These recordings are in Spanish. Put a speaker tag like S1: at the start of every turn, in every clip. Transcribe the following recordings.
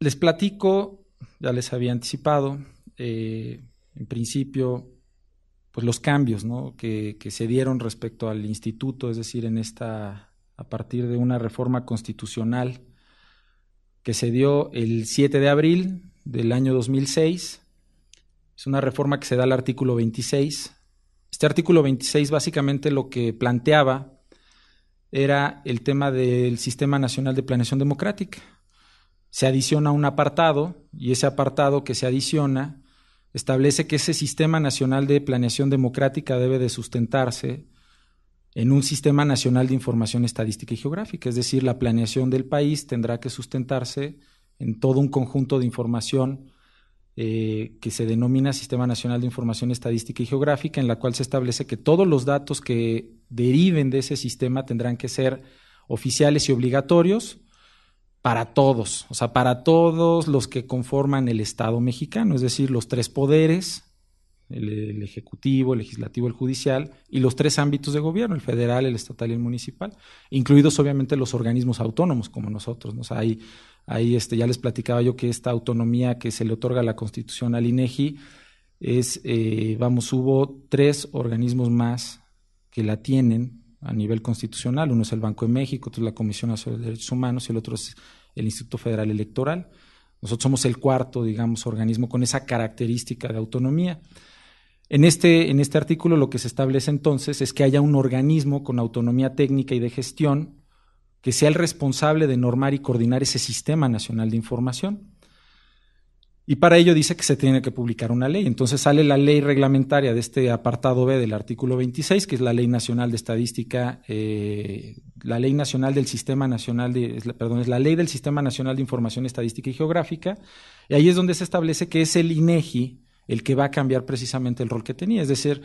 S1: Les platico, ya les había anticipado, en principio, pues los cambios, ¿no?, que se dieron respecto al instituto, es decir, a partir de una reforma constitucional que se dio el 7 de abril del año 2006. Es una reforma que se da al artículo 26. Este artículo 26 básicamente lo que planteaba era el tema del Sistema Nacional de Planeación Democrática. Se adiciona un apartado, y ese apartado que se adiciona establece que ese Sistema Nacional de Planeación Democrática debe de sustentarse en un Sistema Nacional de Información Estadística y Geográfica, es decir, la planeación del país tendrá que sustentarse en todo un conjunto de información que se denomina Sistema Nacional de Información Estadística y Geográfica, en la cual se establece que todos los datos que deriven de ese sistema tendrán que ser oficiales y obligatorios para todos, o sea, para todos los que conforman el Estado mexicano, es decir, los tres poderes, el ejecutivo, el legislativo, el judicial, y los tres ámbitos de gobierno, el federal, el estatal y el municipal, incluidos obviamente los organismos autónomos como nosotros, ¿no? O sea, ahí ya les platicaba yo que esta autonomía que se le otorga a la Constitución al INEGI es, hubo tres organismos más que la tienen a nivel constitucional. Uno es el Banco de México, otro es la Comisión Nacional de Derechos Humanos y el otro es el Instituto Federal Electoral. Nosotros somos el cuarto, digamos, organismo con esa característica de autonomía. En este artículo lo que se establece entonces es que haya un organismo con autonomía técnica y de gestión que sea el responsable de normar y coordinar ese Sistema Nacional de Información. Y para ello dice que se tiene que publicar una ley. Entonces sale la ley reglamentaria de este apartado B del artículo 26, que es la Ley Nacional de Estadística, la Ley Nacional del Sistema Nacional es la Ley del Sistema Nacional de Información Estadística y Geográfica, y ahí es donde se establece que es el INEGI el que va a cambiar precisamente el rol que tenía, es decir,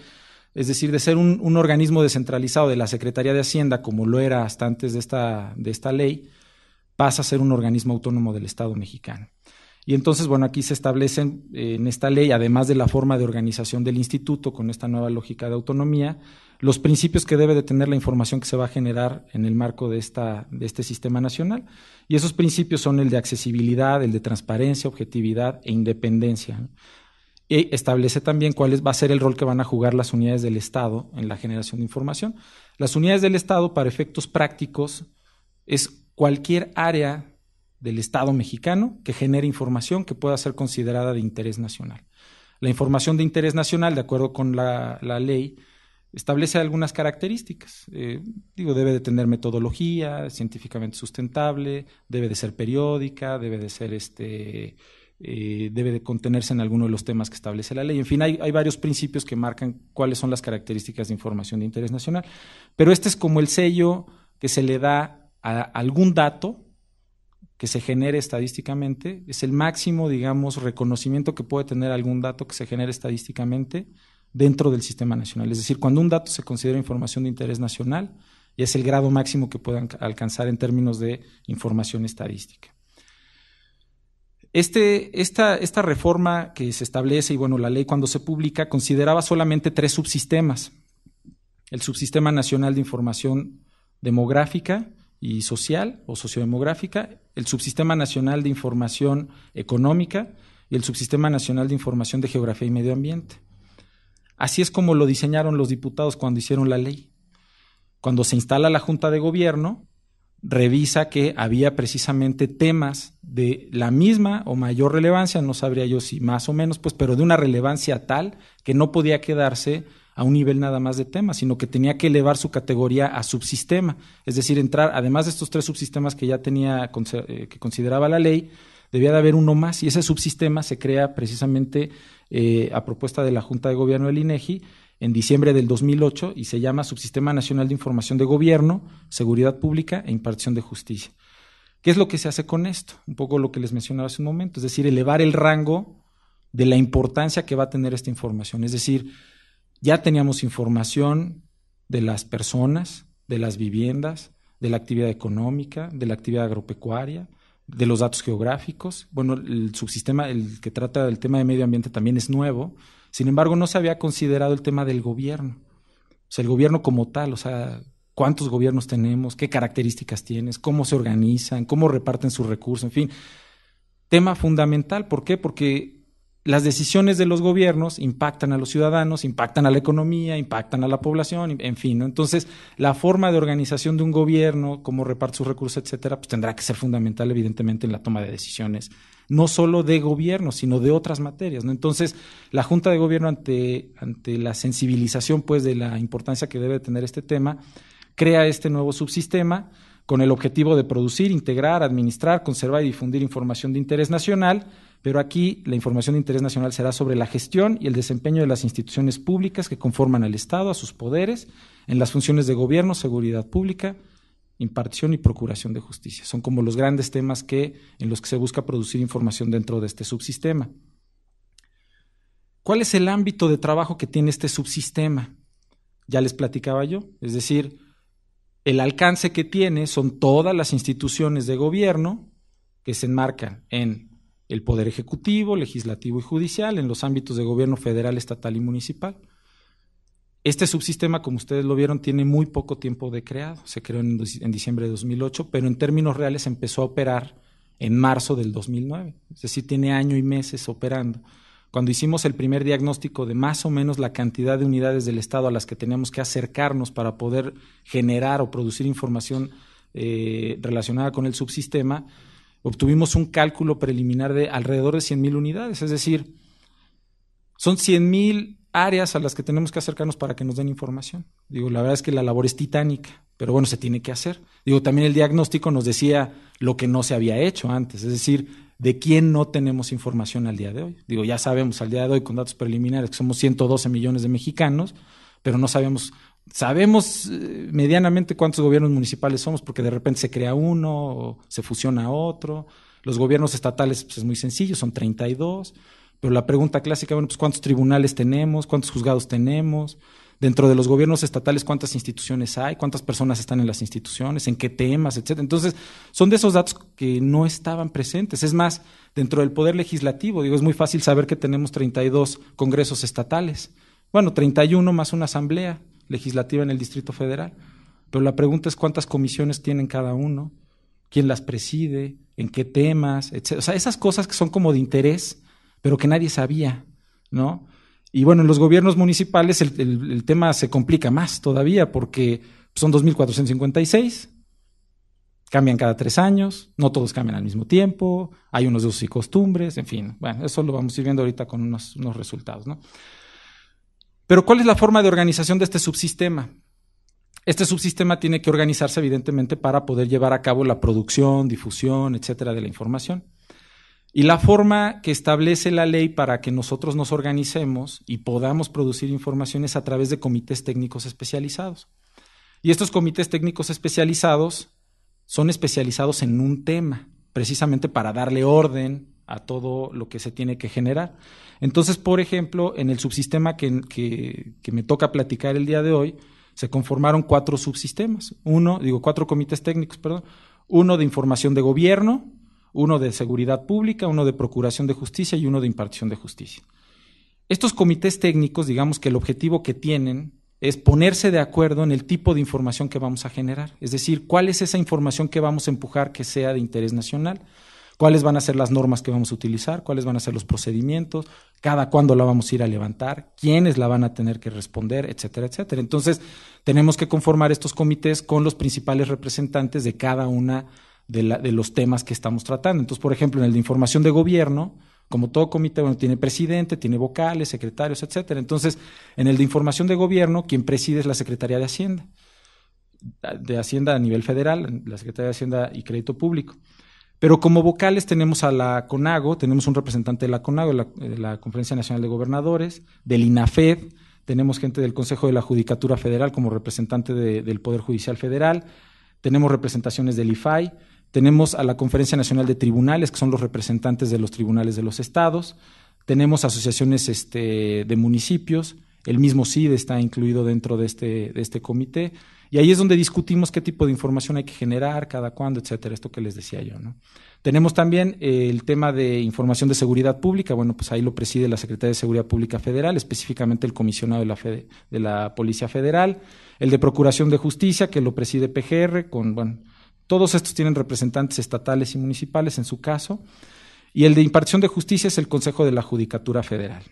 S1: de ser un organismo descentralizado de la Secretaría de Hacienda, como lo era hasta antes de esta ley, pasa a ser un organismo autónomo del Estado mexicano. Y entonces, bueno, aquí se establecen en esta ley, además de la forma de organización del instituto con esta nueva lógica de autonomía, los principios que debe de tener la información que se va a generar en el marco de este sistema nacional. Y esos principios son el de accesibilidad, el de transparencia, objetividad e independencia, ¿no? Y establece también cuál va a ser el rol que van a jugar las unidades del Estado en la generación de información. Las unidades del Estado, para efectos prácticos, es cualquier área del Estado mexicano que genere información que pueda ser considerada de interés nacional. La información de interés nacional, de acuerdo con la ley, establece algunas características. Debe de tener metodología científicamente sustentable, debe de ser periódica, debe de ser debe de contenerse en alguno de los temas que establece la ley. En fin, hay varios principios que marcan cuáles son las características de información de interés nacional, pero este es como el sello que se le da a algún dato que se genere estadísticamente, es el máximo, digamos, reconocimiento que puede tener algún dato que se genere estadísticamente dentro del sistema nacional. Es decir, cuando un dato se considera información de interés nacional, y es el grado máximo que puedan alcanzar en términos de información estadística. Esta reforma que se establece, y bueno, la ley cuando se publica, consideraba solamente tres subsistemas: el Subsistema Nacional de Información Demográfica y Social o Sociodemográfica, el Subsistema Nacional de Información Económica y el Subsistema Nacional de Información de Geografía y Medio Ambiente. Así es como lo diseñaron los diputados cuando hicieron la ley. Cuando se instala la Junta de Gobierno, revisa que había precisamente temas de la misma o mayor relevancia, no sabría yo si más o menos, pues, pero de una relevancia tal que no podía quedarse a un nivel nada más de temas, sino que tenía que elevar su categoría a subsistema, es decir, entrar, además de estos tres subsistemas que ya tenía, que consideraba la ley, debía de haber uno más, y ese subsistema se crea precisamente a propuesta de la Junta de Gobierno del INEGI en diciembre del 2008 y se llama Subsistema Nacional de Información de Gobierno, Seguridad Pública e Impartición de Justicia. ¿Qué es lo que se hace con esto? Un poco lo que les mencionaba hace un momento, es decir, elevar el rango de la importancia que va a tener esta información. Es decir, ya teníamos información de las personas, de las viviendas, de la actividad económica, de la actividad agropecuaria, de los datos geográficos. Bueno, el subsistema, el que trata del tema de medio ambiente, también es nuevo. Sin embargo, no se había considerado el tema del gobierno. O sea, el gobierno como tal, o sea, cuántos gobiernos tenemos, qué características tienes, cómo se organizan, cómo reparten sus recursos, en fin. tema fundamental. ¿Por qué? Porque las decisiones de los gobiernos impactan a los ciudadanos, impactan a la economía, impactan a la población, en fin, ¿no? Entonces, la forma de organización de un gobierno, cómo reparte sus recursos, etcétera, pues tendrá que ser fundamental, evidentemente, en la toma de decisiones, no solo de gobierno, sino de otras materias, ¿no? Entonces, la Junta de Gobierno, ante la sensibilización, pues, de la importancia que debe tener este tema, crea este nuevo subsistema con el objetivo de producir, integrar, administrar, conservar y difundir información de interés nacional, pero aquí la información de interés nacional será sobre la gestión y el desempeño de las instituciones públicas que conforman al Estado, a sus poderes, en las funciones de gobierno, seguridad pública, impartición y procuración de justicia. Son como los grandes temas en los que se busca producir información dentro de este subsistema. ¿Cuál es el ámbito de trabajo que tiene este subsistema? Ya les platicaba yo, es decir, el alcance que tiene son todas las instituciones de gobierno que se enmarcan en el Poder Ejecutivo, Legislativo y Judicial, en los ámbitos de gobierno federal, estatal y municipal. Este subsistema, como ustedes lo vieron, tiene muy poco tiempo de creado. Se creó en diciembre de 2008, pero en términos reales empezó a operar en marzo del 2009. Es decir, tiene año y meses operando. Cuando hicimos el primer diagnóstico de más o menos la cantidad de unidades del Estado a las que teníamos que acercarnos para poder generar o producir información relacionada con el subsistema, obtuvimos un cálculo preliminar de alrededor de 100,000 unidades. Es decir, son 100,000 áreas a las que tenemos que acercarnos para que nos den información. Digo, la verdad es que la labor es titánica, pero bueno, se tiene que hacer. Digo, también el diagnóstico nos decía lo que no se había hecho antes, es decir, de quién no tenemos información al día de hoy. Digo, ya sabemos al día de hoy con datos preliminares que somos 112 millones de mexicanos, pero no sabemos medianamente cuántos gobiernos municipales somos, porque de repente se crea uno o se fusiona otro. Los gobiernos estatales, pues es muy sencillo, son 32, pero la pregunta clásica, bueno, pues ¿cuántos tribunales tenemos? ¿Cuántos juzgados tenemos? Dentro de los gobiernos estatales, ¿cuántas instituciones hay? ¿Cuántas personas están en las instituciones? ¿En qué temas? Etcétera. Entonces, son de esos datos que no estaban presentes. Es más, dentro del Poder Legislativo, digo, es muy fácil saber que tenemos 32 congresos estatales. Bueno, 31 más una asamblea legislativa en el Distrito Federal. Pero la pregunta es cuántas comisiones tienen cada uno, quién las preside, en qué temas, etcétera. O sea, esas cosas que son como de interés, pero que nadie sabía, ¿no? Y bueno, en los gobiernos municipales el tema se complica más todavía porque son 2,456, cambian cada 3 años, no todos cambian al mismo tiempo, hay unos de usos y costumbres, en fin. Bueno, eso lo vamos a ir viendo ahorita con unos resultados, ¿no? Pero ¿cuál es la forma de organización de este subsistema? Este subsistema tiene que organizarse evidentemente para poder llevar a cabo la producción, difusión, etcétera, de la información. Y la forma que establece la ley para que nosotros nos organicemos y podamos producir información es a través de comités técnicos especializados. Y estos comités técnicos especializados son especializados en un tema, precisamente para darle orden a todo lo que se tiene que generar. Entonces, por ejemplo, en el subsistema que me toca platicar el día de hoy, se conformaron 4 subsistemas. 4 comités técnicos, perdón. Uno de información de gobierno, uno de seguridad pública, uno de procuración de justicia y uno de impartición de justicia. Estos comités técnicos, digamos que el objetivo que tienen es ponerse de acuerdo en el tipo de información que vamos a generar, es decir, cuál es esa información que vamos a empujar que sea de interés nacional, cuáles van a ser las normas que vamos a utilizar, cuáles van a ser los procedimientos, cada cuándo la vamos a ir a levantar, quiénes la van a tener que responder, etcétera, etcétera. Entonces, tenemos que conformar estos comités con los principales representantes de cada una de los temas que estamos tratando. Entonces, por ejemplo, en el de información de gobierno, como todo comité, bueno, tiene presidente, tiene vocales, secretarios, etcétera. Entonces, en el de información de gobierno, quien preside es la Secretaría de Hacienda a nivel federal, la Secretaría de Hacienda y Crédito Público. Pero como vocales tenemos a la CONAGO, tenemos un representante de la CONAGO, de la Conferencia Nacional de Gobernadores, del INAFED, tenemos gente del Consejo de la Judicatura Federal como representante del Poder Judicial Federal, tenemos representaciones del IFAI, tenemos a la Conferencia Nacional de Tribunales, que son los representantes de los tribunales de los estados, tenemos asociaciones de municipios, el mismo CID está incluido dentro de este comité, y ahí es donde discutimos qué tipo de información hay que generar, cada cuándo, etcétera, esto que les decía yo, ¿no? Tenemos también el tema de información de seguridad pública, bueno, pues ahí lo preside la Secretaría de Seguridad Pública Federal, específicamente el comisionado de la Policía Federal, el de Procuración de Justicia, que lo preside PGR, todos estos tienen representantes estatales y municipales en su caso, y el de impartición de justicia es el Consejo de la Judicatura Federal.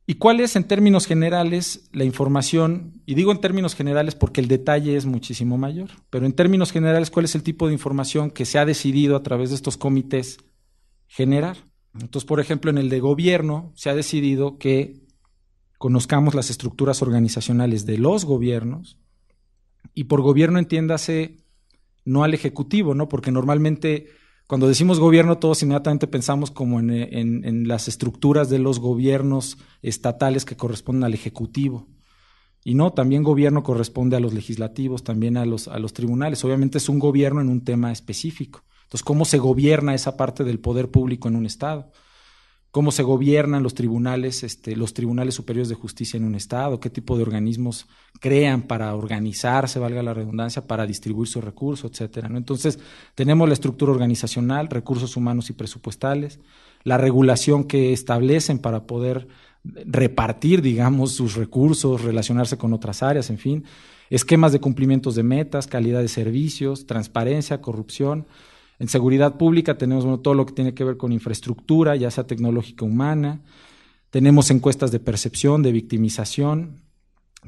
S1: ¿Y cuál es, en términos generales, la información? Y digo en términos generales porque el detalle es muchísimo mayor, pero en términos generales, ¿cuál es el tipo de información que se ha decidido a través de estos comités generar? Entonces, por ejemplo, en el de gobierno se ha decidido que conozcamos las estructuras organizacionales de los gobiernos, y por gobierno entiéndase no al ejecutivo, ¿no? Porque normalmente cuando decimos gobierno todos inmediatamente pensamos como en las estructuras de los gobiernos estatales que corresponden al ejecutivo. Y no, también gobierno corresponde a los legislativos, también a los tribunales. Obviamente es un gobierno en un tema específico. Entonces, ¿cómo se gobierna esa parte del poder público en un estado? ¿Cómo se gobiernan los tribunales superiores de justicia en un estado? ¿Qué tipo de organismos crean para organizarse, valga la redundancia, para distribuir sus recursos, etcétera, ¿no? Entonces, tenemos la estructura organizacional, recursos humanos y presupuestales, la regulación que establecen para poder repartir, digamos, sus recursos, relacionarse con otras áreas, en fin, esquemas de cumplimientos de metas, calidad de servicios, transparencia, corrupción. En seguridad pública tenemos todo lo que tiene que ver con infraestructura, ya sea tecnológica o humana. Tenemos encuestas de percepción, de victimización.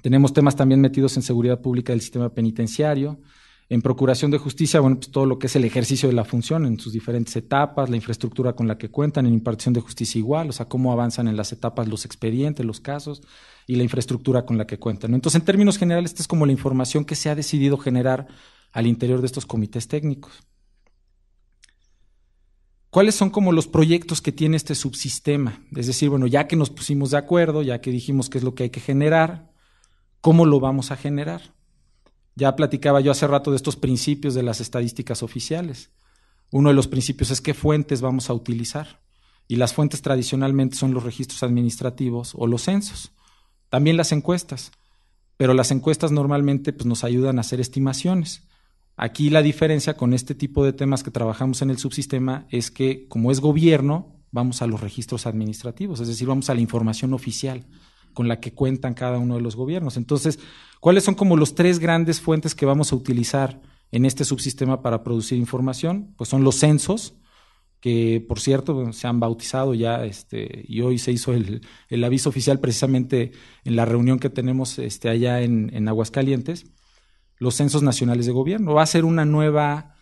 S1: Tenemos temas también metidos en seguridad pública del sistema penitenciario. En procuración de justicia, bueno, pues todo lo que es el ejercicio de la función en sus diferentes etapas, la infraestructura con la que cuentan. En impartición de justicia igual, o sea, cómo avanzan en las etapas los expedientes, los casos y la infraestructura con la que cuentan, ¿no? Entonces, en términos generales, esta es como la información que se ha decidido generar al interior de estos comités técnicos. ¿Cuáles son como los proyectos que tiene este subsistema? Es decir, bueno, ya que nos pusimos de acuerdo, ya que dijimos qué es lo que hay que generar, ¿cómo lo vamos a generar? Ya platicaba yo hace rato de estos principios de las estadísticas oficiales. Uno de los principios es qué fuentes vamos a utilizar. Y las fuentes tradicionalmente son los registros administrativos o los censos. También las encuestas. Pero las encuestas normalmente pues, nos ayudan a hacer estimaciones. Aquí la diferencia con este tipo de temas que trabajamos en el subsistema es que, como es gobierno, vamos a los registros administrativos, es decir, vamos a la información oficial con la que cuentan cada uno de los gobiernos. Entonces, ¿cuáles son como los tres grandes fuentes que vamos a utilizar en este subsistema para producir información? Pues son los censos, que por cierto se han bautizado ya, y hoy se hizo el aviso oficial precisamente en la reunión que tenemos allá en Aguascalientes. Los censos nacionales de gobierno. Va a ser una nueva,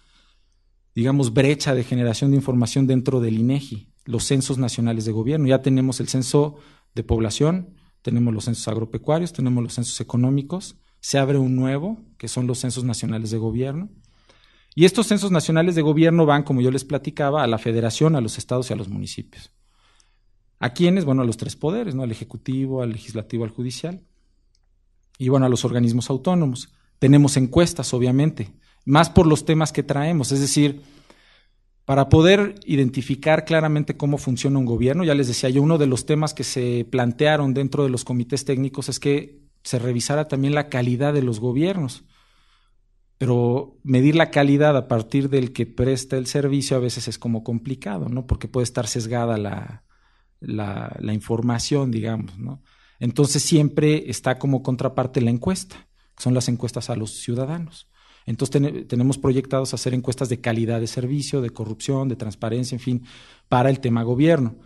S1: digamos, brecha de generación de información dentro del INEGI, los censos nacionales de gobierno. Ya tenemos el censo de población, tenemos los censos agropecuarios, tenemos los censos económicos, se abre un nuevo, que son los censos nacionales de gobierno. Y estos censos nacionales de gobierno van, como yo les platicaba, a la federación, a los estados y a los municipios. ¿A quiénes? Bueno, a los tres poderes, ¿no? Al ejecutivo, al legislativo, al judicial. Y bueno, a los organismos autónomos. Tenemos encuestas, obviamente, más por los temas que traemos, es decir, para poder identificar claramente cómo funciona un gobierno, ya les decía yo, uno de los temas que se plantearon dentro de los comités técnicos es que se revisara también la calidad de los gobiernos, pero medir la calidad a partir del que presta el servicio a veces es como complicado, ¿no? Porque puede estar sesgada la información, digamos, ¿no? Entonces siempre está como contraparte la encuesta. Son las encuestas a los ciudadanos. Entonces tenemos proyectados hacer encuestas de calidad de servicio, de corrupción, de transparencia, en fin, para el tema gobierno.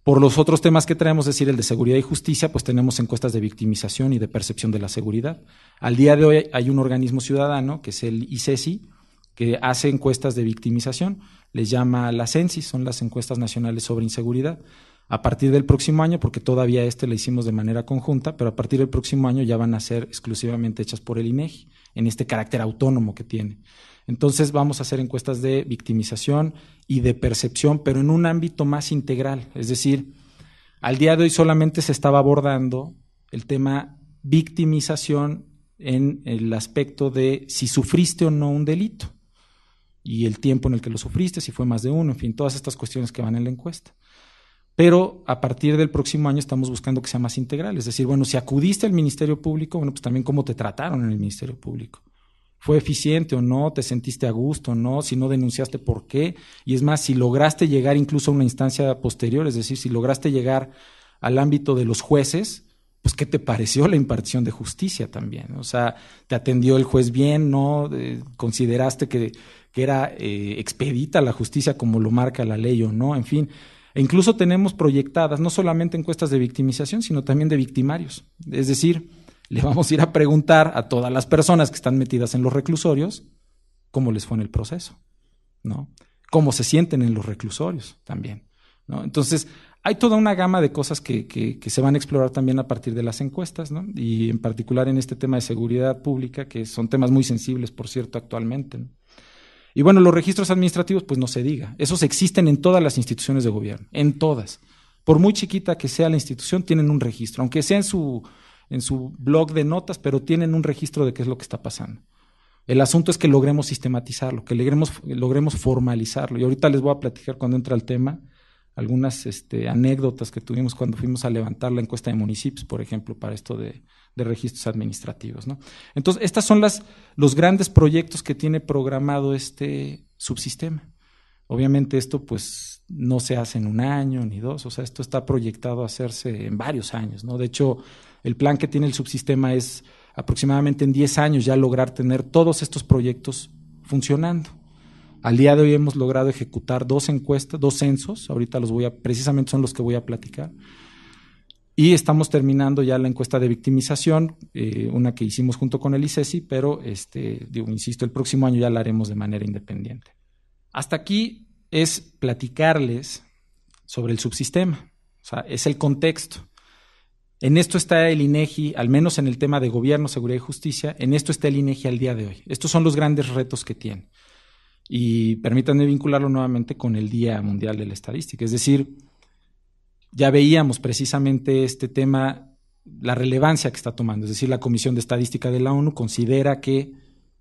S1: Por los otros temas que traemos, es decir, el de seguridad y justicia, pues tenemos encuestas de victimización y de percepción de la seguridad. Al día de hoy hay un organismo ciudadano, que es el ICESI, que hace encuestas de victimización, les llama las CENSIS, son las encuestas nacionales sobre inseguridad. A partir del próximo año, porque todavía lo hicimos de manera conjunta, pero a partir del próximo año ya van a ser exclusivamente hechas por el INEGI, en este carácter autónomo que tiene. Entonces vamos a hacer encuestas de victimización y de percepción, pero en un ámbito más integral. Es decir, al día de hoy solamente se estaba abordando el tema victimización en el aspecto de si sufriste o no un delito y el tiempo en el que lo sufriste, si fue más de uno, en fin, todas estas cuestiones que van en la encuesta. Pero a partir del próximo año estamos buscando que sea más integral. Es decir, bueno, si acudiste al Ministerio Público, bueno, pues también cómo te trataron en el Ministerio Público. ¿Fue eficiente o no? ¿Te sentiste a gusto o no? Si no denunciaste, ¿por qué? Y es más, si lograste llegar incluso a una instancia posterior, es decir, si lograste llegar al ámbito de los jueces, pues ¿qué te pareció la impartición de justicia también? O sea, ¿te atendió el juez bien? ¿No? ¿Consideraste que era expedita la justicia como lo marca la ley o no? En fin, e incluso tenemos proyectadas no solamente encuestas de victimización, sino también de victimarios. Es decir, le vamos a ir a preguntar a todas las personas que están metidas en los reclusorios cómo les fue en el proceso, ¿no? Cómo se sienten en los reclusorios también, ¿no? Entonces, hay toda una gama de cosas que se van a explorar también a partir de las encuestas, ¿no? Y en particular en este tema de seguridad pública, que son temas muy sensibles, por cierto, actualmente, ¿no? Y bueno, los registros administrativos, pues no se diga. Esos existen en todas las instituciones de gobierno, en todas. Por muy chiquita que sea la institución, tienen un registro, aunque sea en su blog de notas, pero tienen un registro de qué es lo que está pasando. El asunto es que logremos sistematizarlo, que logremos formalizarlo. Y ahorita les voy a platicar, cuando entra el tema, algunas anécdotas que tuvimos cuando fuimos a levantar la encuesta de municipios, por ejemplo, para esto de registros administrativos, ¿no? Entonces, estos son los grandes proyectos que tiene programado este subsistema. Obviamente esto pues no se hace en un año ni dos, o sea, esto está proyectado a hacerse en varios años, ¿no? De hecho, el plan que tiene el subsistema es aproximadamente en 10 años ya lograr tener todos estos proyectos funcionando. Al día de hoy hemos logrado ejecutar 2 encuestas, 2 censos, ahorita precisamente son los que voy a platicar, y estamos terminando ya la encuesta de victimización, una que hicimos junto con el ICESI, pero insisto, el próximo año ya la haremos de manera independiente. Hasta aquí es platicarles sobre el subsistema, o sea, es el contexto. En esto está el INEGI, al menos en el tema de gobierno, seguridad y justicia, en esto está el INEGI al día de hoy. Estos son los grandes retos que tiene. Y permítanme vincularlo nuevamente con el Día Mundial de la Estadística. Es decir, ya veíamos precisamente este tema, la relevancia que está tomando. Es decir, la Comisión de Estadística de la ONU considera que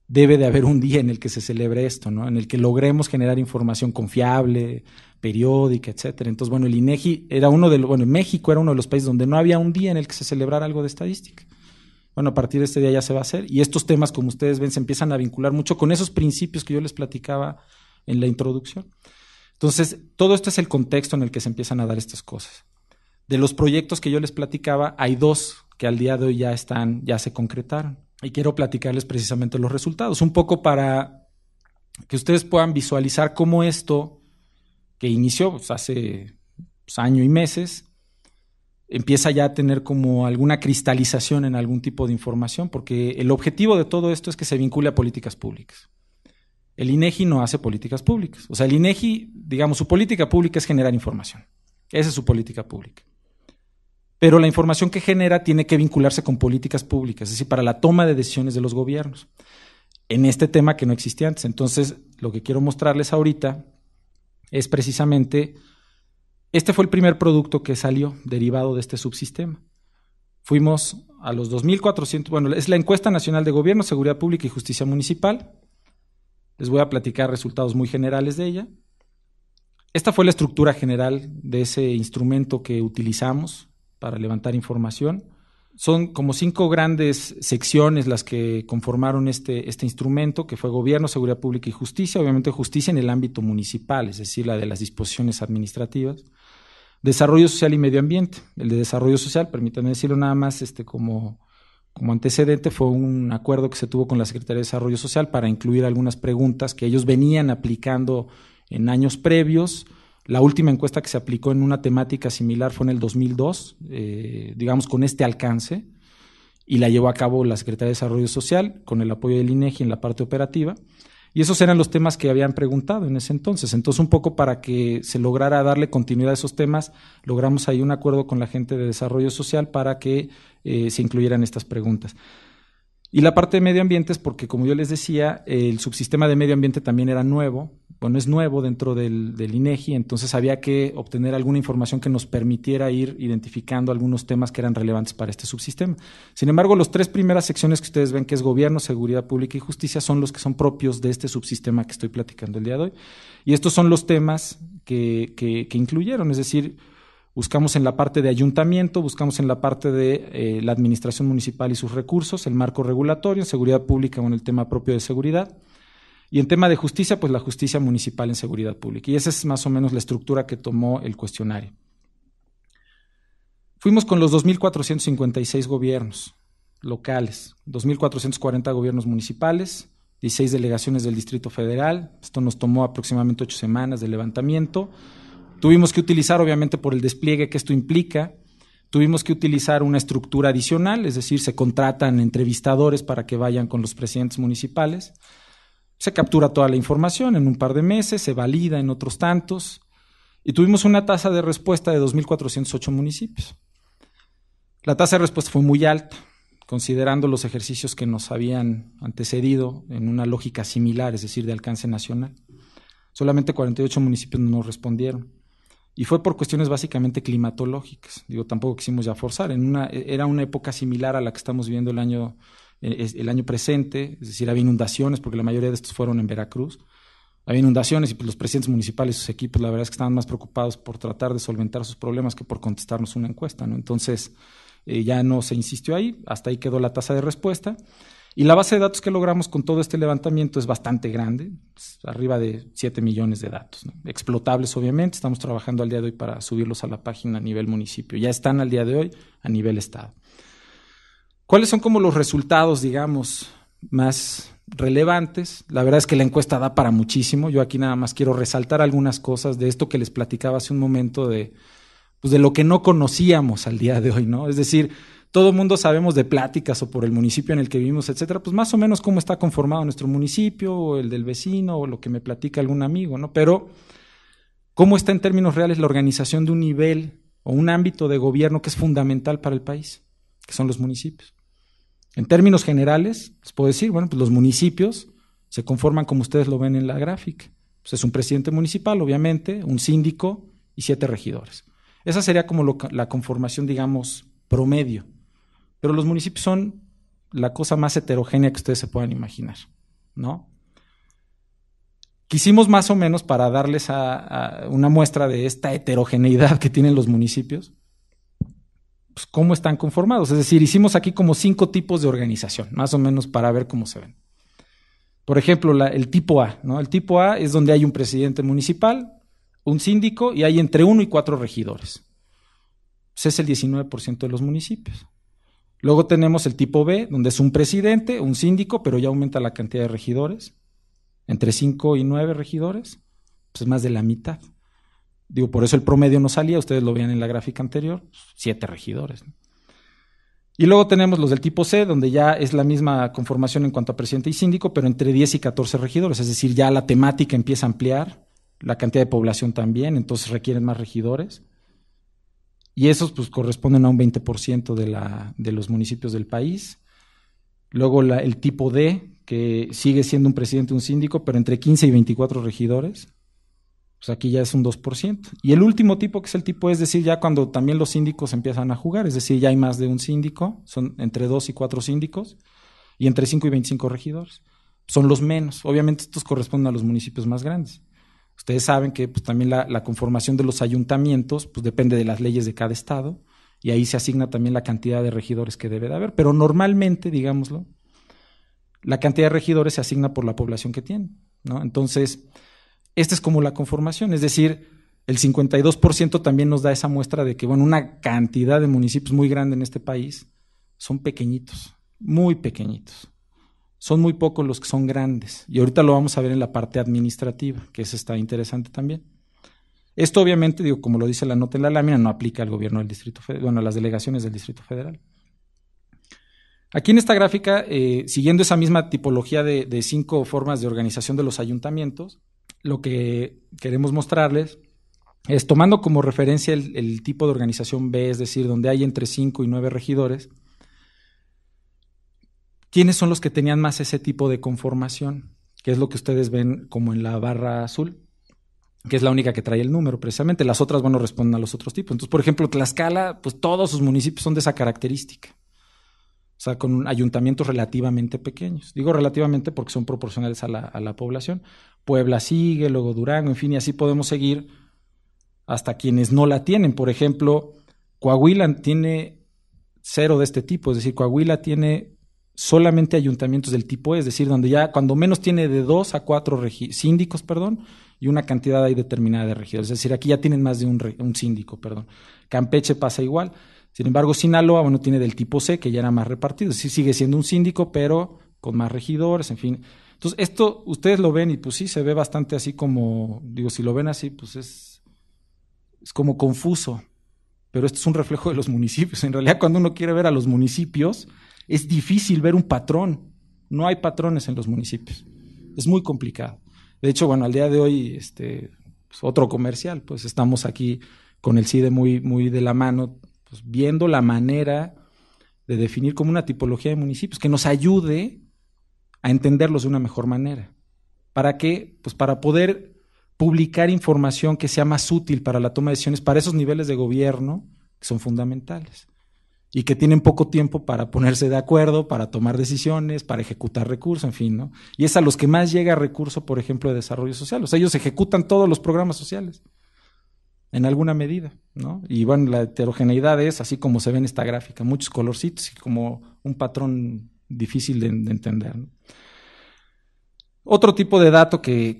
S1: debe de haber un día en el que se celebre esto, ¿no? En el que logremos generar información confiable, periódica, etcétera. Entonces, bueno, el INEGI era México era uno de los países donde no había un día en el que se celebrara algo de estadística. Bueno, a partir de este día ya se va a hacer, y estos temas, como ustedes ven, se empiezan a vincular mucho con esos principios que yo les platicaba en la introducción. Entonces, todo esto es el contexto en el que se empiezan a dar estas cosas. De los proyectos que yo les platicaba, hay 2 que al día de hoy ya se concretaron. Y quiero platicarles precisamente los resultados, un poco para que ustedes puedan visualizar cómo esto, que inició hace año y meses, empieza ya a tener como alguna cristalización en algún tipo de información, porque el objetivo de todo esto es que se vincule a políticas públicas. El INEGI no hace políticas públicas. O sea, el INEGI, digamos, su política pública es generar información. Esa es su política pública. Pero la información que genera tiene que vincularse con políticas públicas, es decir, para la toma de decisiones de los gobiernos. En este tema que no existía antes. Entonces, lo que quiero mostrarles ahorita es precisamente, este fue el primer producto que salió derivado de este subsistema. Fuimos a los 2.400, bueno, es la Encuesta Nacional de Gobierno, Seguridad Pública y Justicia Municipal. Les voy a platicar resultados muy generales de ella. Esta fue la estructura general de ese instrumento que utilizamos para levantar información. Son como 5 grandes secciones las que conformaron este instrumento, que fue Gobierno, Seguridad Pública y Justicia. Obviamente justicia en el ámbito municipal, es decir, la de las disposiciones administrativas. Desarrollo Social y Medio Ambiente. El de Desarrollo Social, permítanme decirlo nada más como antecedente, fue un acuerdo que se tuvo con la Secretaría de Desarrollo Social para incluir algunas preguntas que ellos venían aplicando en años previos. La última encuesta que se aplicó en una temática similar fue en el 2002, digamos con este alcance, y la llevó a cabo la Secretaría de Desarrollo Social con el apoyo del INEGI en la parte operativa. Y esos eran los temas que habían preguntado en ese entonces. Entonces, un poco para que se lograra darle continuidad a esos temas, logramos ahí un acuerdo con la gente de Desarrollo Social para que se incluyeran estas preguntas. Y la parte de medio ambiente es porque, como yo les decía, el subsistema de medio ambiente también era nuevo, bueno, es nuevo dentro del INEGI, entonces había que obtener alguna información que nos permitiera ir identificando algunos temas que eran relevantes para este subsistema. Sin embargo, las 3 primeras secciones que ustedes ven, que es Gobierno, Seguridad Pública y Justicia, son los que son propios de este subsistema que estoy platicando el día de hoy. Y estos son los temas que incluyeron, es decir, buscamos en la parte de ayuntamiento, buscamos en la parte de la administración municipal y sus recursos, el marco regulatorio, en seguridad pública con el tema propio de seguridad, y en tema de justicia, pues la justicia municipal en seguridad pública. Y esa es más o menos la estructura que tomó el cuestionario. Fuimos con los 2.456 gobiernos locales, 2.440 gobiernos municipales, 16 delegaciones del Distrito Federal. Esto nos tomó aproximadamente 8 semanas de levantamiento. Tuvimos que utilizar, obviamente, por el despliegue que esto implica, tuvimos que utilizar una estructura adicional, es decir, se contratan entrevistadores para que vayan con los presidentes municipales. Se captura toda la información en un par de meses, se valida en otros tantos, y tuvimos una tasa de respuesta de 2.408 municipios. La tasa de respuesta fue muy alta, considerando los ejercicios que nos habían antecedido en una lógica similar, es decir, de alcance nacional. Solamente 48 municipios no nos respondieron. Y fue por cuestiones básicamente climatológicas. Tampoco quisimos ya forzar. Era una época similar a la que estamos viviendo el año presente, es decir, había inundaciones, porque la mayoría de estos fueron en Veracruz. Había inundaciones y pues, los presidentes municipales y sus equipos, la verdad es que estaban más preocupados por tratar de solventar sus problemas que por contestarnos una encuesta, ¿no? Entonces, ya no se insistió ahí, hasta ahí quedó la tasa de respuesta. Y la base de datos que logramos con todo este levantamiento es bastante grande, arriba de 7 millones de datos, ¿no? Explotables, obviamente. Estamos trabajando al día de hoy para subirlos a la página a nivel municipio. Ya están al día de hoy a nivel estado. ¿Cuáles son como los resultados, digamos, más relevantes? La verdad es que la encuesta da para muchísimo. Yo aquí nada más quiero resaltar algunas cosas de esto que les platicaba hace un momento de lo que no conocíamos al día de hoy, ¿no? Es decir, todo el mundo sabemos de pláticas o por el municipio en el que vivimos, etcétera, pues más o menos cómo está conformado nuestro municipio, o el del vecino, o lo que me platica algún amigo, ¿no? Pero, ¿cómo está en términos reales la organización de un nivel o un ámbito de gobierno que es fundamental para el país, que son los municipios? En términos generales, les puedo decir, bueno, pues los municipios se conforman como ustedes lo ven en la gráfica. Pues es un presidente municipal, obviamente, un síndico y 7 regidores. Esa sería como la conformación, digamos, promedio. Pero los municipios son la cosa más heterogénea que ustedes se puedan imaginar, ¿no? Quisimos más o menos, para darles a una muestra de esta heterogeneidad que tienen los municipios, pues cómo están conformados. Es decir, hicimos aquí como 5 tipos de organización, más o menos para ver cómo se ven. Por ejemplo, el tipo A, ¿no? El tipo A es donde hay un presidente municipal, un síndico y hay entre 1 y 4 regidores. Pues es el 19% de los municipios. Luego tenemos el tipo B, donde es un presidente, un síndico, pero ya aumenta la cantidad de regidores. Entre 5 y 9 regidores, pues es más de la mitad. Por eso el promedio no salía, ustedes lo veían en la gráfica anterior, 7 regidores, ¿no? Y luego tenemos los del tipo C, donde ya es la misma conformación en cuanto a presidente y síndico, pero entre 10 y 14 regidores, es decir, ya la temática empieza a ampliar, la cantidad de población también, entonces requieren más regidores. Y esos pues corresponden a un 20% de los municipios del país. Luego el tipo D, que sigue siendo un presidente y un síndico, pero entre 15 y 24 regidores. Pues aquí ya es un 2%. Y el último tipo, que es el tipo E, es decir, ya cuando también los síndicos empiezan a jugar, es decir, ya hay más de un síndico, son entre 2 y 4 síndicos, y entre 5 y 25 regidores. Son los menos. Obviamente estos corresponden a los municipios más grandes. Ustedes saben que pues, también la conformación de los ayuntamientos pues, depende de las leyes de cada estado, y ahí se asigna también la cantidad de regidores que debe de haber. Pero normalmente, digámoslo, la cantidad de regidores se asigna por la población que tienen, ¿no? Entonces, esta es como la conformación, es decir, el 52% también nos da esa muestra de que, bueno, una cantidad de municipios muy grande en este país son pequeñitos, muy pequeñitos. Son muy pocos los que son grandes, y ahorita lo vamos a ver en la parte administrativa, que eso está interesante también. Esto obviamente, como lo dice la nota en la lámina, no aplica al gobierno del Distrito Federal, bueno, a las delegaciones del Distrito Federal. Aquí en esta gráfica, siguiendo esa misma tipología de 5 formas de organización de los ayuntamientos, lo que queremos mostrarles es, tomando como referencia el tipo de organización B, es decir, donde hay entre 5 y 9 regidores, ¿quiénes son los que tenían más ese tipo de conformación? Que es lo que ustedes ven como en la barra azul, que es la única que trae el número precisamente. Las otras, bueno, responden a los otros tipos. Entonces, por ejemplo, Tlaxcala, pues todos sus municipios son de esa característica. O sea, con ayuntamientos relativamente pequeños. Digo relativamente porque son proporcionales a la población. Puebla sigue, luego Durango, en fin, y así podemos seguir hasta quienes no la tienen. Por ejemplo, Coahuila tiene 0 de este tipo, es decir, Coahuila tiene solamente ayuntamientos del tipo E, es decir, donde ya cuando menos tiene de 2 a 4 síndicos, y una cantidad ahí determinada de regidores. Es decir, aquí ya tienen más de un síndico, Campeche pasa igual. Sin embargo, Sinaloa, bueno, tiene del tipo C, que ya era más repartido. Sí sigue siendo un síndico, pero con más regidores, en fin. Entonces, esto ustedes lo ven y pues sí, se ve bastante así como, digo, si lo ven así, pues es como confuso. Pero esto es un reflejo de los municipios. En realidad, cuando uno quiere ver a los municipios, es difícil ver un patrón. No hay patrones en los municipios. Es muy complicado. De hecho, bueno, al día de hoy, pues otro comercial, pues estamos aquí con el CIDE muy, muy de la mano, pues viendo la manera de definir como una tipología de municipios que nos ayude a entenderlos de una mejor manera. ¿Para qué? Pues para poder publicar información que sea más útil para la toma de decisiones para esos niveles de gobierno que son fundamentales y que tienen poco tiempo para ponerse de acuerdo, para tomar decisiones, para ejecutar recursos, en fin, ¿no? Y es a los que más llega recurso, por ejemplo, de desarrollo social. O sea, ellos ejecutan todos los programas sociales en alguna medida, ¿no? Y bueno, la heterogeneidad es así como se ve en esta gráfica, muchos colorcitos y como un patrón difícil de entender, ¿no? Otro tipo de dato que